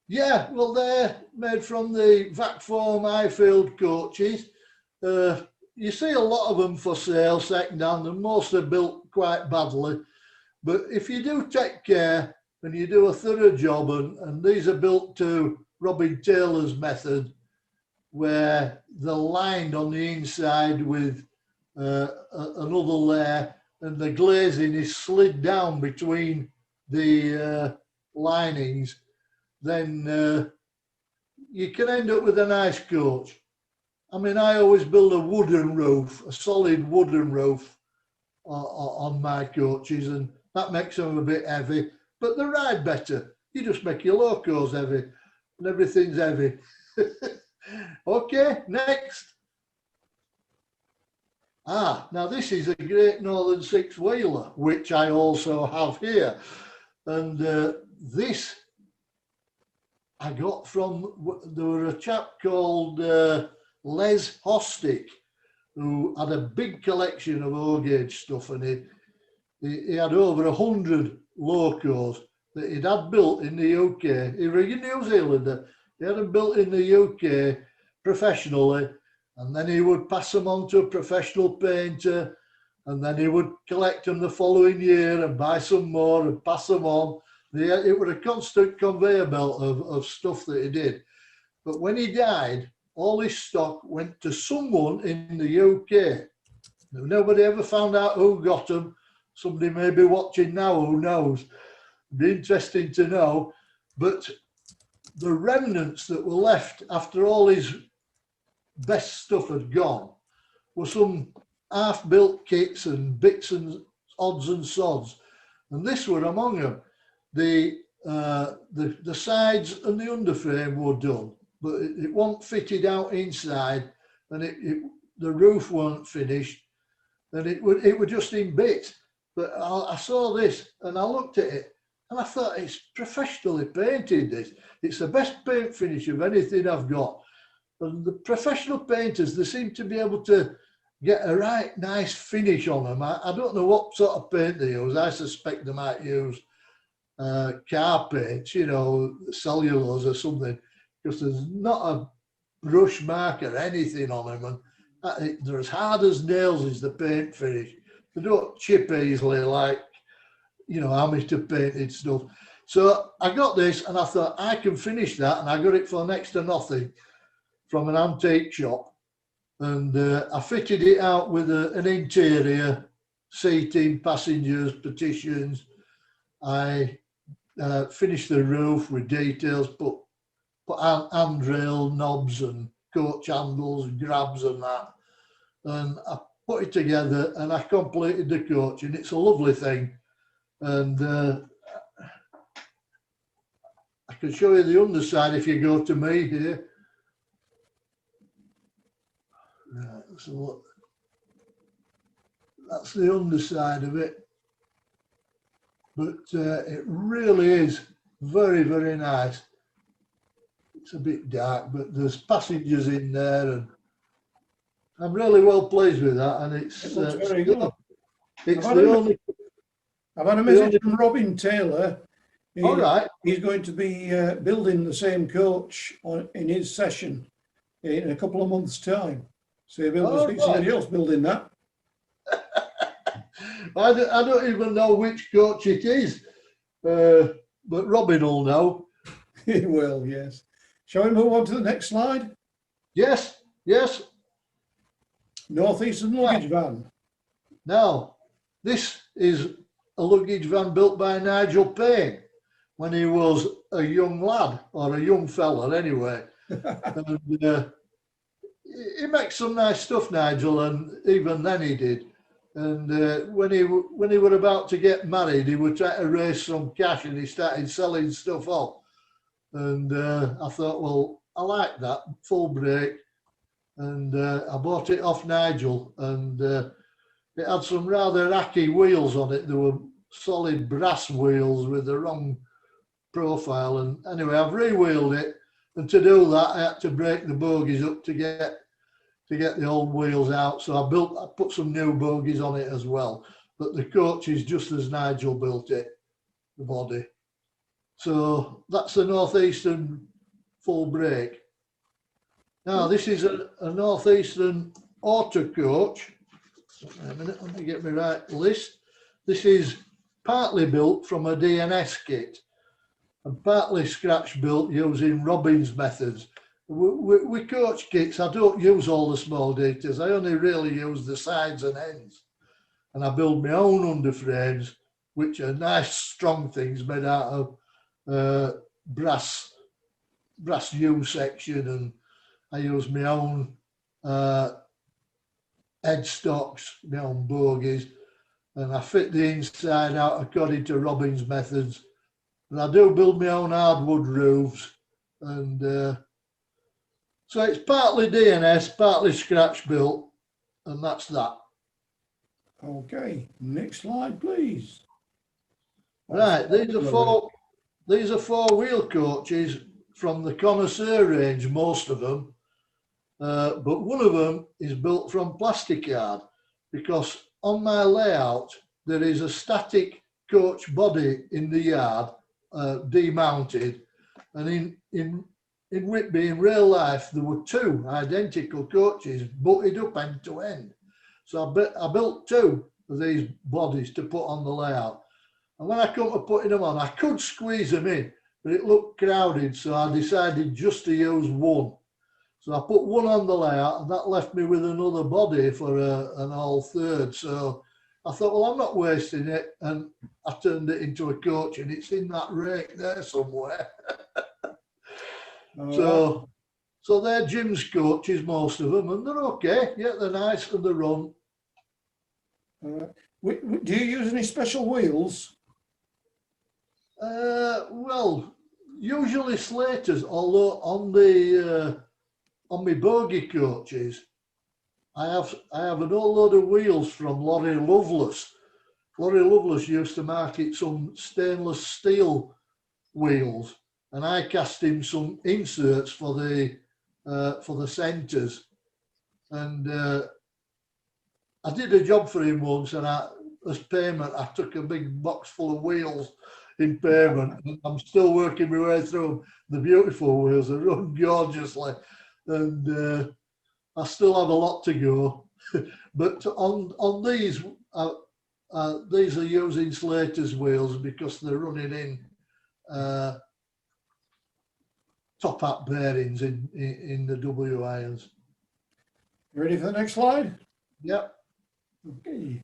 Yeah, well, they're made from the vac form Highfield coaches. You see a lot of them for sale second hand, and most are built quite badly. But if you do take care and you do a thorough job, and these are built to Robin Taylor's method, where they're lined on the inside with another layer, and the glazing is slid down between the linings, then you can end up with a nice coach. I mean, I always build a wooden roof, a solid wooden roof on my coaches, and that makes them a bit heavy, but they ride better. You just make your locos heavy, and everything's heavy. Okay, next. Now this is a Great Northern six-wheeler, which I also have here. And this I got from, there were a chap called Les Hostick, who had a big collection of O-gauge stuff, and he had over 100 locos, that he'd had built in the UK. He was a New Zealander. He had them built in the UK professionally, and then he would pass them on to a professional painter, and then he would collect them the following year and buy some more and pass them on. It was a constant conveyor belt of stuff that he did. But when he died, all his stock went to someone in the UK. Nobody ever found out who got them. Somebody may be watching now who knows. It'd be interesting to know. But the remnants that were left after all his best stuff had gone were some half-built kits and bits and odds and sods. And this were among them. The sides and the underframe were done, but it wasn't fitted out inside, and the roof weren't finished, and it were just in bits. But I saw this and I looked at it and I thought, it's professionally painted, this. It's the best paint finish of anything I've got. And the professional painters, they seem to be able to get a right nice finish on them. I don't know what sort of paint they use. I suspect they might use car paint, you know, cellulose or something, because there's not a brush mark or anything on them, and they're as hard as nails is the paint finish. They don't chip easily like, you know, amateur painted stuff. So I got this and I thought, I can finish that, and I got it for next to nothing from an antique shop. And I fitted it out with an interior, seating, passengers, partitions. I finished the roof with details, put handrail knobs and coach handles and grabs and that. And I put it together and I completed the coach, and it's a lovely thing. And I can show you the underside if you go to me here. Right, so look, that's the underside of it. But it really is very, very nice. It's a bit dark, but there's passengers in there, and I'm really well pleased with that. And It looks very good. It's the only. I've had a message from Robin Taylor. All right. He's going to be building the same coach in his session in a couple of months' time. So you'll be able to see somebody else building that. I don't even know which coach it is, but Robin will know. He will, yes. Shall we move on to the next slide? Yes, yes. Northeastern luggage van. Now, this is a luggage van built by Nigel Payne when he was a young lad, or a young fella anyway. And, he makes some nice stuff, Nigel, and even then he did. And when he were about to get married, he would try to raise some cash, and he started selling stuff off. And I thought, well, I like that, full brake. And I bought it off Nigel, and it had some rather hacky wheels on it. They were solid brass wheels with the wrong profile. And anyway, I've re-wheeled it, and to do that, I had to break the bogies up to get the old wheels out. So I put some new bogies on it as well. But the coach is just as Nigel built it, the body. So that's the Northeastern full brake. Now this is a Northeastern auto coach. Wait a minute, let me get my right list. This is partly built from a DNS kit and partly scratch built using Robbins methods. With coach kits, I don't use all the small details. I only really use the sides and ends. And I build my own underframes, which are nice, strong things made out of brass U section, and I use my own headstocks, my own bogies, and I fit the inside out according to Robbins methods. And I do build my own hardwood roofs, and so it's partly DNS, partly scratch built, and that's that. Okay, next slide, please. Right, these are four-wheel coaches from the connoisseur range, most of them, but one of them is built from plasticard, because on my layout there is a static coach body in the yard demounted. And in Whitby, in real life, there were two identical coaches butted up end to end. So I built two of these bodies to put on the layout. And when I come to putting them on, I could squeeze them in, but it looked crowded. So I decided just to use one. So I put one on the layout, and that left me with another body for an all third. So I thought, well, I'm not wasting it. And I turned it into a coach, and it's in that rake there somewhere. So they're Jim's coaches, most of them, and they're okay. Yeah, they're nice and they run. Do you use any special wheels? Well, usually Slaters, although on my bogey coaches, I have an whole load of wheels from Laurie Lovelace. Laurie Lovelace used to market some stainless steel wheels, and I cast him some inserts for the centres. And I did a job for him once, and as payment, I took a big box full of wheels in payment. And I'm still working my way through the beautiful wheels. They run gorgeously, and I still have a lot to go. But on these are using Slater's wheels because they're running in top hat bearings in the W irons. Ready for the next slide? Yep. Okay.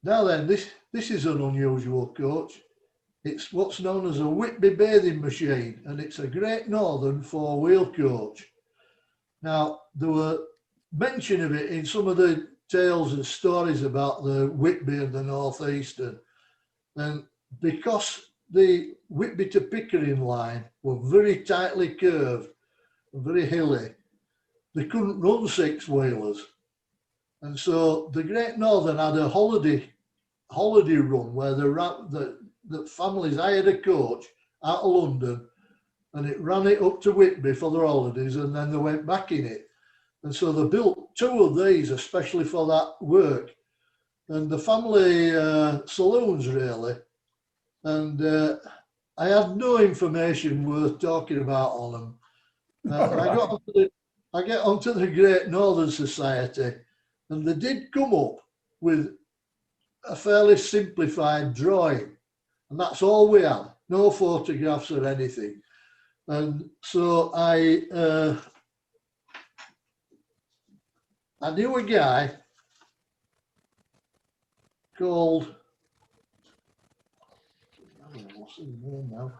Now then, this is an unusual coach. It's what's known as a Whitby bathing machine, and it's a Great Northern four-wheel coach. Now, there were mention of it in some of the tales and stories about the Whitby and the Northeastern. And because the Whitby to Pickering line were very tightly curved and very hilly, they couldn't run six-wheelers. And so the Great Northern had a holiday run where the families hired a coach out of London, and it ran it up to Whitby for their holidays, and then they went back in it. And so they built two of these especially for that work. And the family saloons, really. And I had no information worth talking about on them. I get onto the Great Northern Society, and they did come up with a fairly simplified drawing. And that's all we had, no photographs or anything. And so I knew a guy called, what's his name now?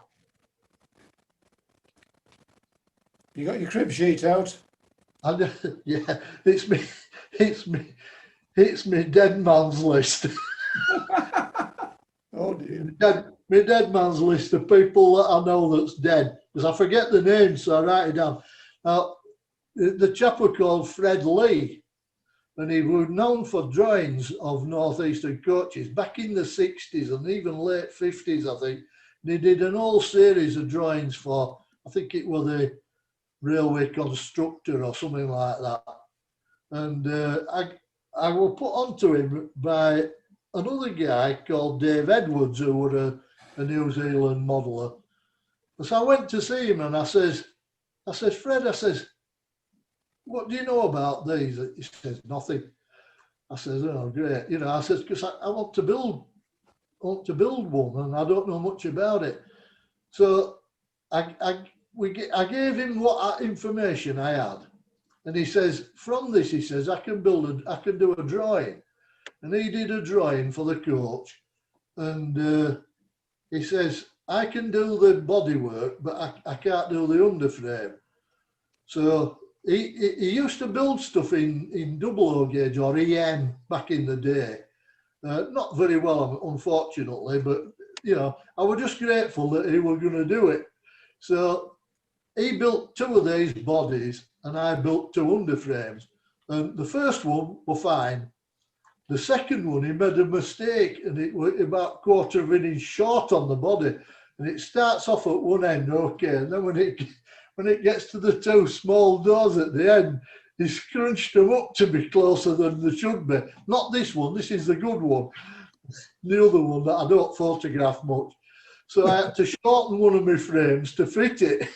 You got your crib sheet out? Yeah, it's me dead man's list. Oh dear. My dead man's list of people that I know that's dead, because I forget the names, so I write it down. Now, the chap was called Fred Lee, and he was known for drawings of Northeastern coaches back in the 60s and even late 50s, I think. And he did an whole series of drawings for, I think it was the railway constructor or something like that. And I was put onto him by another guy called Dave Edwards, who was a New Zealand modeller. And so I went to see him, and I says, Fred, I says, what do you know about these? He says, nothing. I says, oh, great. You know, I says, because I want to build one, and I don't know much about it. So I gave him what information I had. And he says, from this, he says, I can do a drawing. And he did a drawing for the coach. And he says, I can do the bodywork, but I can't do the underframe. So he used to build stuff in double O gauge or EM back in the day. Not very well, unfortunately, but, you know, I was just grateful that he was going to do it. So he built two of these bodies, and I built two underframes. And the first one was fine. The second one, he made a mistake, and it was about quarter of an inch short on the body. And it starts off at one end, okay, and then when it gets to the two small doors at the end, he scrunched them up to be closer than they should be. Not this one, this is the good one. The other one that I don't photograph much. So I had to shorten one of my frames to fit it.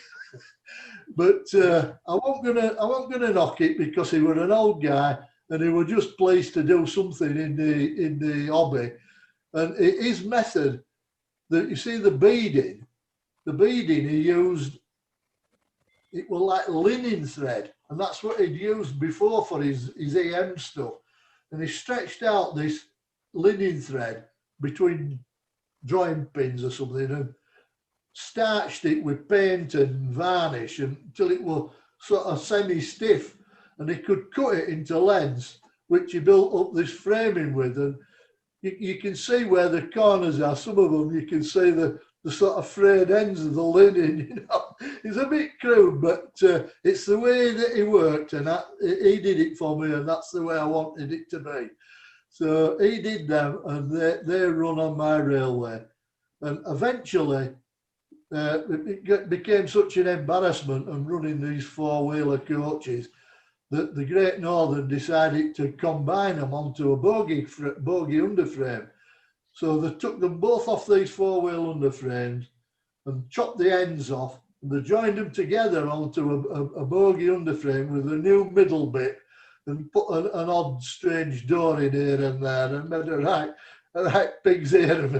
But I wasn't gonna knock it because he was an old guy and he was just pleased to do something in the hobby. And his method, that you see the beading he used, it was like linen thread, and that's what he'd used before for his EM stuff. And he stretched out this linen thread between drawing pins or something and starched it with paint and varnish until it was sort of semi-stiff, and he could cut it into lengths, which he built up this framing with. And you can see where the corners are. Some of them you can see the sort of frayed ends of the linen. You know, it's a bit crude, but it's the way that he worked, and he did it for me, and that's the way I wanted it to be. So he did them, and they run on my railway. And eventually, it became such an embarrassment of running these four-wheeler coaches that the Great Northern decided to combine them onto a bogie underframe. So they took them both off these four-wheel underframes and chopped the ends off, and they joined them together onto a bogie underframe with a new middle bit, and put an odd strange door in here and there, and made a right pig's ear of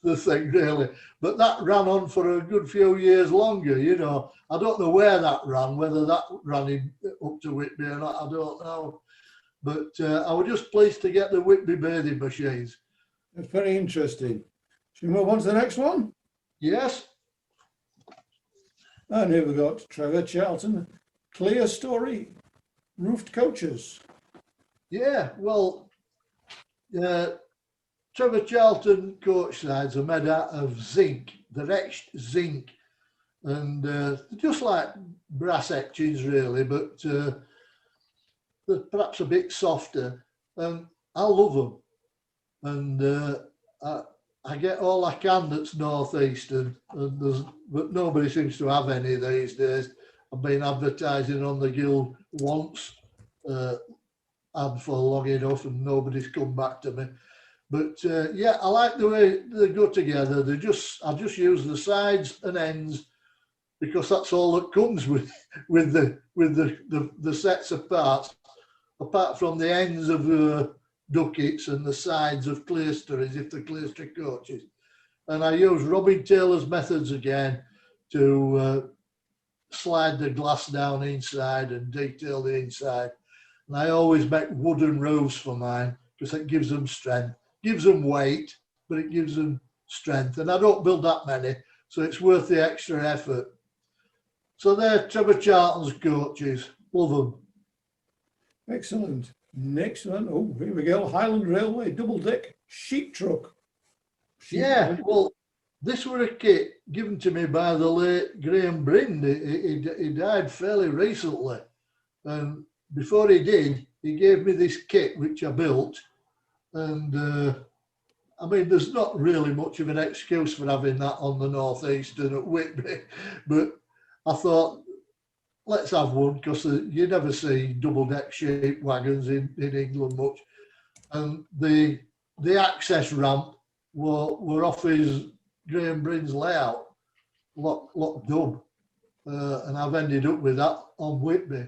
the thing, really. But that ran on for a good few years longer, you know. I don't know where that ran, whether that ran up to Whitby or not, I don't know. But I was just pleased to get the Whitby bathing machines. That's very interesting. Should we move on to the next one? Yes. And here we've got Trevor Charlton, Clear Story, roofed coaches. Yeah, well, Trevor Charlton coach sides are made out of zinc, they're etched zinc, and they're just like brass etchings really, but they're perhaps a bit softer, and I love them. And I get all I can that's northeastern, but nobody seems to have any these days. I've been advertising on the guild once, ad for long enough, and nobody's come back to me. But yeah, I like the way they go together. I just use the sides and ends because that's all that comes with the sets of parts, apart from the ends of duckets and the sides of clerestories if they're clerestory coaches. And I use Robin Taylor's methods again to slide the glass down inside and detail the inside. And I always make wooden roofs for mine because it gives them strength, gives them weight, but it gives them strength. And I don't build that many, so it's worth the extra effort. So they're Trevor Charlton's coaches. Love them. Excellent. Next one. Oh, here we go. Highland Railway double deck sheep truck. Yeah, well, this were a kit given to me by the late Graham Bryn. He died fairly recently. And before he did, he gave me this kit, which I built. And I mean, there's not really much of an excuse for having that on the northeastern at Whitby. But I thought, let's have one, because you never see double-deck sheep wagons in England much. And the access ramp were off his Graham Bryn's layout, locked up. And I've ended up with that on Whitby.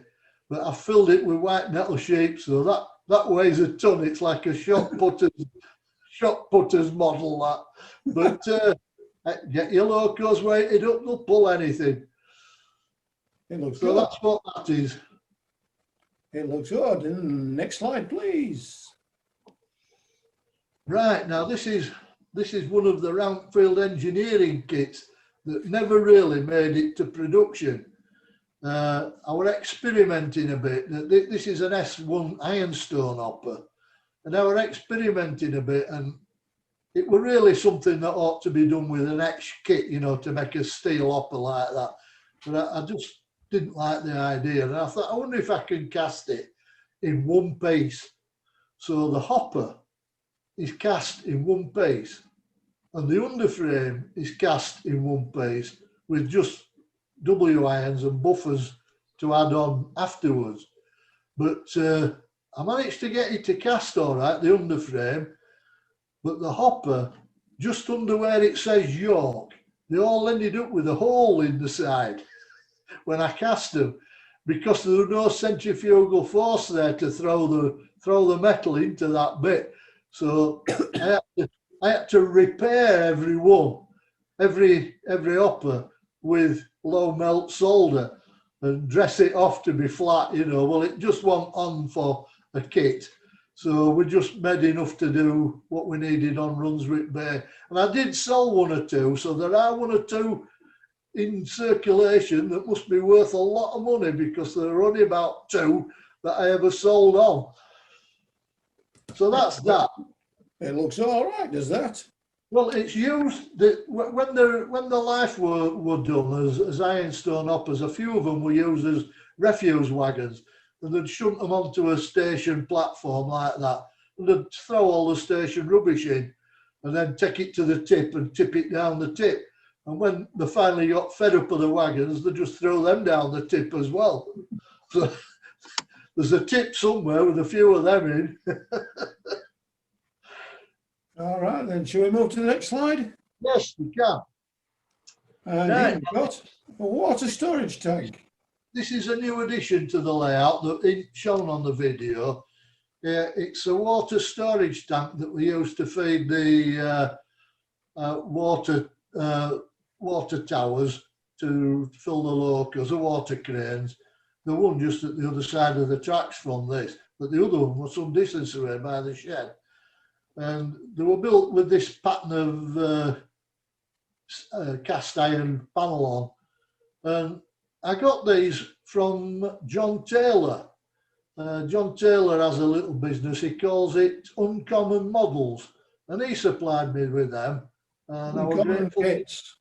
But I filled it with white metal sheep, so that weighs a ton. It's like a shot putter's model, that. But get your locos weighted up, they'll pull anything. It looks So good. that's what that is. It looks good. And next slide, please. Right, now this is one of the Roundfield engineering kits that never really made it to production. I was experimenting a bit. This is an S1 ironstone hopper, and I was experimenting a bit, and it was really something that ought to be done with an etched kit, you know, to make a steel hopper like that. But I just didn't like the idea, and I thought, I wonder if I can cast it in one piece. So the hopper is cast in one piece, and the underframe is cast in one piece with just W irons and buffers to add on afterwards. But I managed to get it to cast all right, the underframe, but the hopper, just under where it says York, they all ended up with a hole in the side when I cast them, because there was no centrifugal force there to throw the metal into that bit. So I had to repair every hopper with low melt solder and dress it off to be flat, you know. Well, it just wasn't on for a kit. So we just made enough to do what we needed on Runswick Bay. And I did sell one or two, so there are one or two in circulation that must be worth a lot of money, because there are only about two that I ever sold on. So that's that. It looks all right, does that? Well, it's used when the life were done as ironstone hoppers. A few of them were used as refuse wagons, and they'd shunt them onto a station platform like that, and they'd throw all the station rubbish in, and then take it to the tip and tip it down the tip. And when they finally got fed up of the wagons, they just throw them down the tip as well. So there's a tip somewhere with a few of them in. All right, then, shall we move to the next slide? Yes, we can. And Right. here we've got a water storage tank. This is a new addition to the layout that is shown on the video. It's a water storage tank that we use to feed the water towers to fill the locos, the water cranes. The one just at the other side of the tracks from this, but the other one was some distance away by the shed. And they were built with this pattern of cast iron panel on. And I got these from John Taylor. John Taylor has a little business, he calls it Uncommon Models, and he supplied me with them. And Uncommon kits.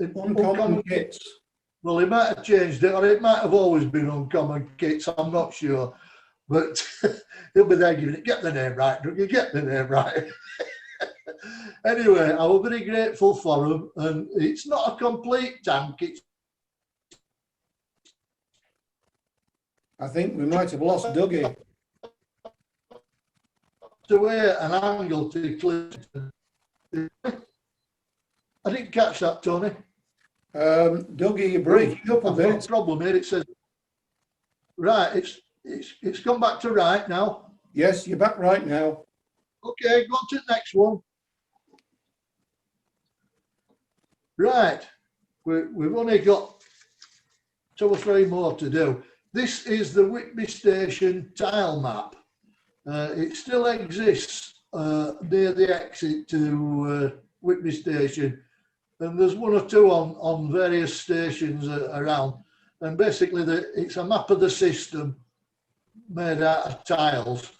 Uncommon kits. Well, he might have changed it, or it might have always been Uncommon Kits, I'm not sure. But he'll be there giving it, get the name right, don't you? Get the name right. Anyway, I was very grateful for them, and it's not a complete tank. It's I think we might have lost Dougie. to wear an angle to clear. I didn't catch that, Tony. Dougie, you're breaking up a I've got bit. a problem here. It says right. It's come back to right now. Yes, you're back right now. Okay, go on to the next one. Right, we've only got 2 or 3 more to do. This is the Whitby Station tile map. It still exists near the exit to Whitby Station, and there's 1 or 2 on various stations around. And basically, it's a map of the system made out of tiles,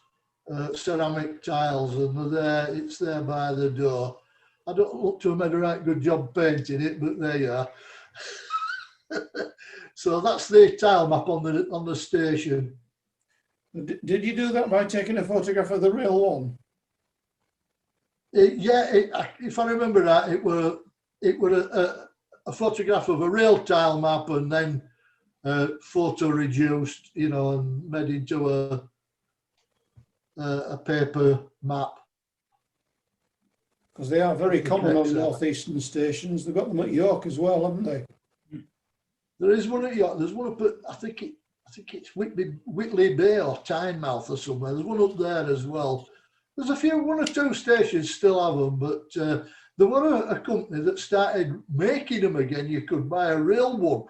ceramic tiles, and it's there by the door. I don't look to have made a right good job painting it, but there you are. So that's the tile map on the station. Did you do that by taking a photograph of the real one? If I remember right, it were a photograph of a real tile map, and then photo reduced, you know, and made into a paper map. Because they are very common on Correct, northeastern stations. They've got them at York as well, haven't they? There is one at York. There's one up at, I think it's Whitley Bay or Tynemouth or somewhere. There's one up there as well. There's a few, 1 or 2 stations still have them, but there were a company that started making them again. You could buy a real one.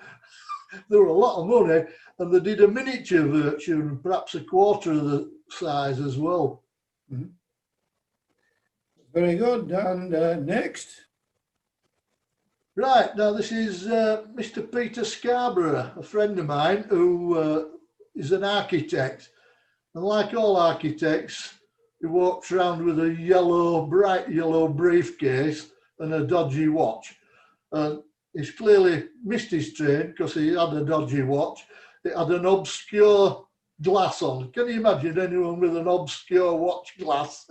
They were a lot of money, and they did a miniature version, and perhaps a quarter of the size as well. Mm-hmm. Very good. And next. Right, now this is Mr. Peter Scarborough, a friend of mine who is an architect. And like all architects, he walks around with a bright yellow briefcase and a dodgy watch. He's clearly missed his train because he had a dodgy watch. It had an obscure glass on. Can you imagine anyone with an obscure watch glass?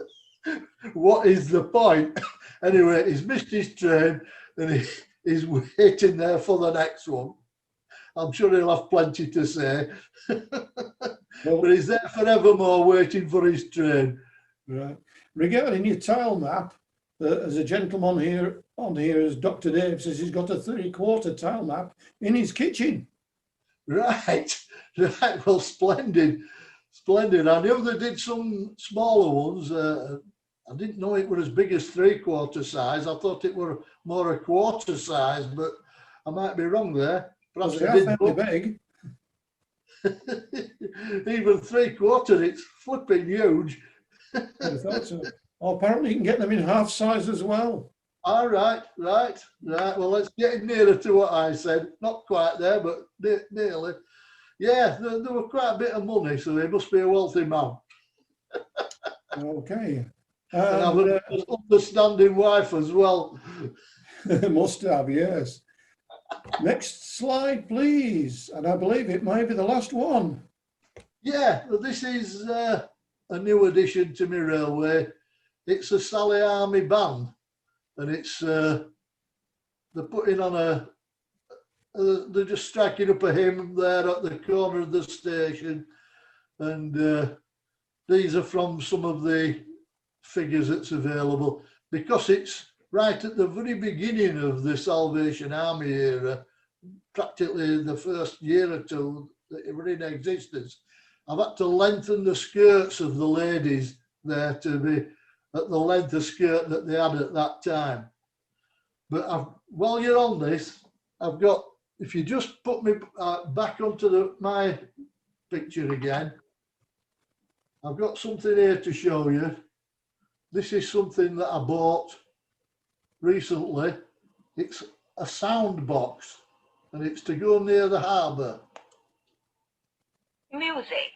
What is the point? Anyway, he's missed his train, and he's waiting there for the next one. I'm sure he'll have plenty to say. But he's there forevermore waiting for his train. Right. Regarding your tile map, there's a gentleman here on here as Dr. Dave says he's got a 3/4 tile map in his kitchen. Right, right. Well, splendid, splendid. I knew they did some smaller ones. I didn't know it were as big as 3/4 size. I thought it were more a quarter size, but I might be wrong there. Perhaps They they are did. fairly big. Even 3/4, it's flipping huge. I thought so. Oh, apparently you can get them in half size as well. All right, right, right. Well, let's get nearer to what I said. Not quite there, but nearly. Yeah, there were quite a bit of money, so he must be a wealthy man. Okay. And have an understanding wife as well. Must have, yes. Next slide, please. And I believe it may be the last one. Yeah, this is a new addition to my railway. It's a Sally Army band, and it's they're putting on they're just striking up a hymn there at the corner of the station, and these are from some of the figures that's available, because it's right at the very beginning of the Salvation Army era, practically the first year or two that it were in existence. I've had to lengthen the skirts of the ladies there to be at the length of skirt that they had at that time. But while you're on this, I've got, if you just put me back onto my picture again, I've got something here to show you. This is something that I bought recently. It's a sound box, and it's to go near the harbour. Music.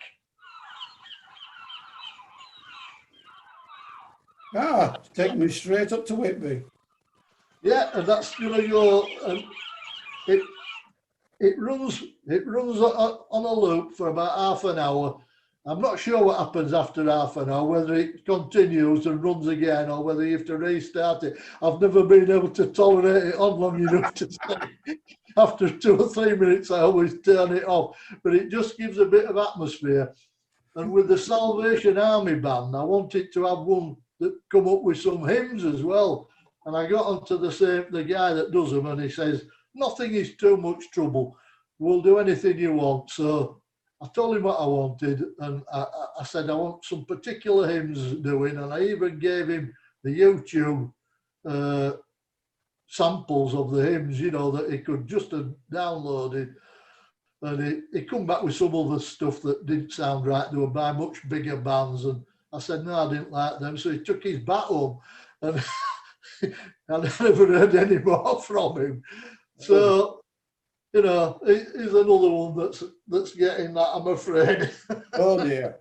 Ah, take me straight up to Whitby. Yeah, and that's going to go, and it runs on a loop for about half an hour. I'm not sure what happens after half an hour, whether it continues and runs again or whether you have to restart it. I've never been able to tolerate it on long enough to say. After 2 or 3 minutes, I always turn it off, but it just gives a bit of atmosphere. And with the Salvation Army band, I wanted to have one that come up with some hymns as well. And I got onto the guy that does them, and he says, nothing is too much trouble. We'll do anything you want. So I told him what I wanted, and I said I want some particular hymns doing, and I even gave him the YouTube samples of the hymns, you know, that he could just have downloaded. And he come back with some other stuff that didn't sound right. They were by much bigger bands, and I said no, I didn't like them. So he took his bat home, and I never heard any more from him. So, you know, he's another one that's getting that, I'm afraid. Oh dear.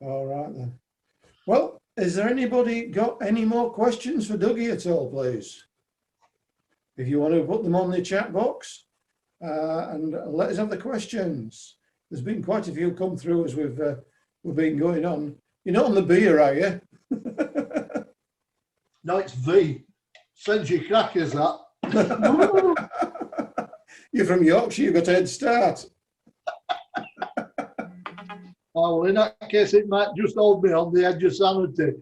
All right then. Well, is there anybody got any more questions for Dougie at all, please? If you want to put them on the chat box and let us have the questions. There's been quite a few come through as we've been going on. You're not on the beer, are you? No, it's V. Sends you crackers, that. You're from Yorkshire, you've got a head start. Oh, well, in that case, it might just hold me on the edge of sanity.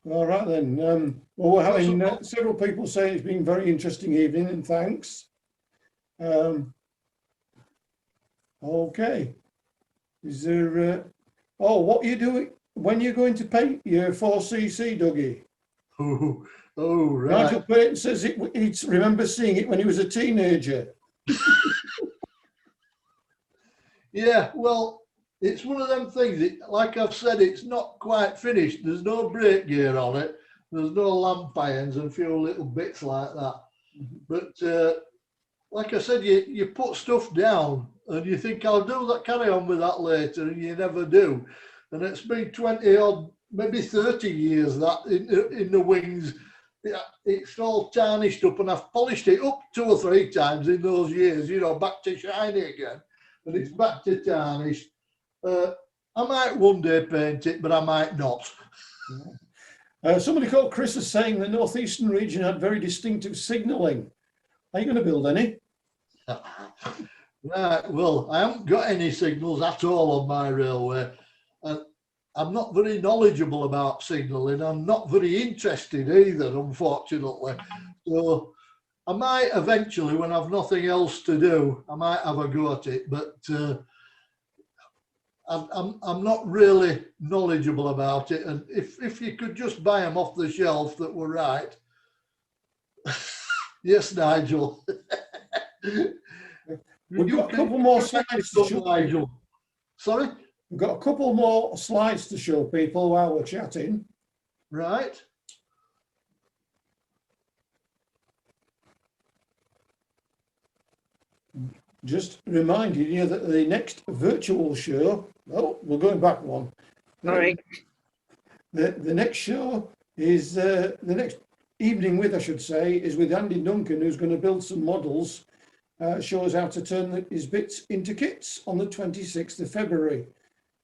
All right then. Well, we're having several people say it's been a very interesting evening, and thanks. Okay. Is there? Oh, what are you doing? When you're going to paint your 4cc, Dougie? Oh, right. Nigel Payton says he remembers seeing it when he was a teenager. Yeah, well, it's one of them things, like I've said, it's not quite finished. There's no brake gear on it. There's no lamp irons and a few little bits like that. But like I said, you put stuff down and you think, I'll do that, carry on with that later, and you never do. And it's been 20 odd, maybe 30 years that in the wings, it's all tarnished up, and I've polished it up 2 or 3 times in those years, you know, back to shiny again. And it's back to tarnished. I might one day paint it, but I might not. Somebody called Chris is saying the northeastern region had very distinctive signalling. Are you going to build any? Right, well, I haven't got any signals at all on my railway. And I'm not very knowledgeable about signalling. I'm not very interested either, unfortunately. So I might eventually, when I've nothing else to do, I might have a go at it. But I'm not really knowledgeable about it. And if you could just buy them off the shelf that were right. Yes, Nigel. We've got a couple more slides to show Nigel. Sorry? We've got a couple more slides to show people while we're chatting. Right. Just reminding you that the next virtual show, oh, we're going back one. Sorry. The next show is, the next evening with, I should say, is with Andy Duncan, who's going to build some models, show us how to turn his bits into kits on the 26th of February.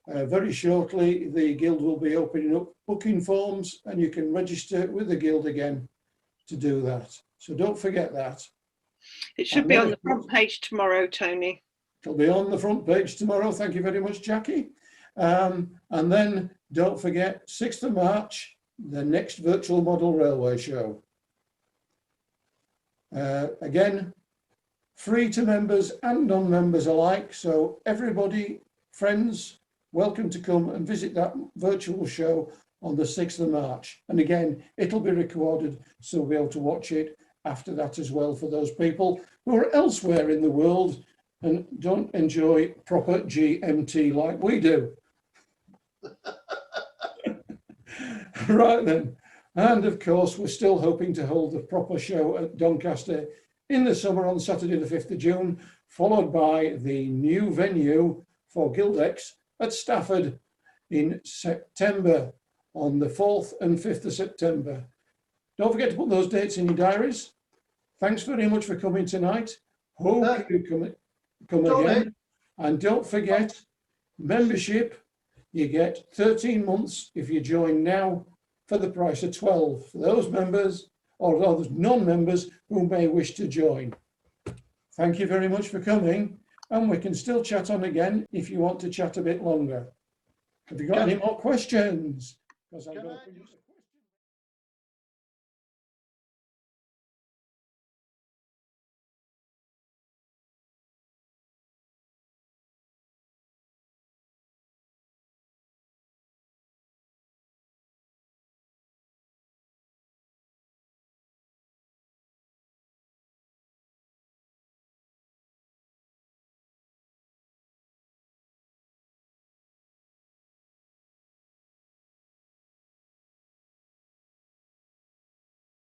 Very shortly, the Guild will be opening up booking forms and you can register with the Guild again to do that. So don't forget that. It should be on the front page tomorrow, Tony. It'll be on the front page tomorrow. Thank you very much, Jackie. And then don't forget, 6th of March, the next Virtual Model Railway Show. Again, free to members and non-members alike. So everybody, friends, welcome to come and visit that virtual show on the 6th of March. And again, it'll be recorded, so we'll be able to watch it after that as well for those people who are elsewhere in the world and don't enjoy proper GMT like we do. Right then. And of course, we're still hoping to hold the proper show at Doncaster in the summer on Saturday the 5th of June, followed by the new venue for Guildex at Stafford in September on the 4th and 5th of September. Don't forget to put those dates in your diaries. Thanks very much for coming tonight. Hope you come again. And don't forget, membership, you get 13 months if you join now for the price of 12 for those members or those non-members who may wish to join. Thank you very much for coming, and we can still chat on again if you want to chat a bit longer. Have you got any more questions? Because I'm going to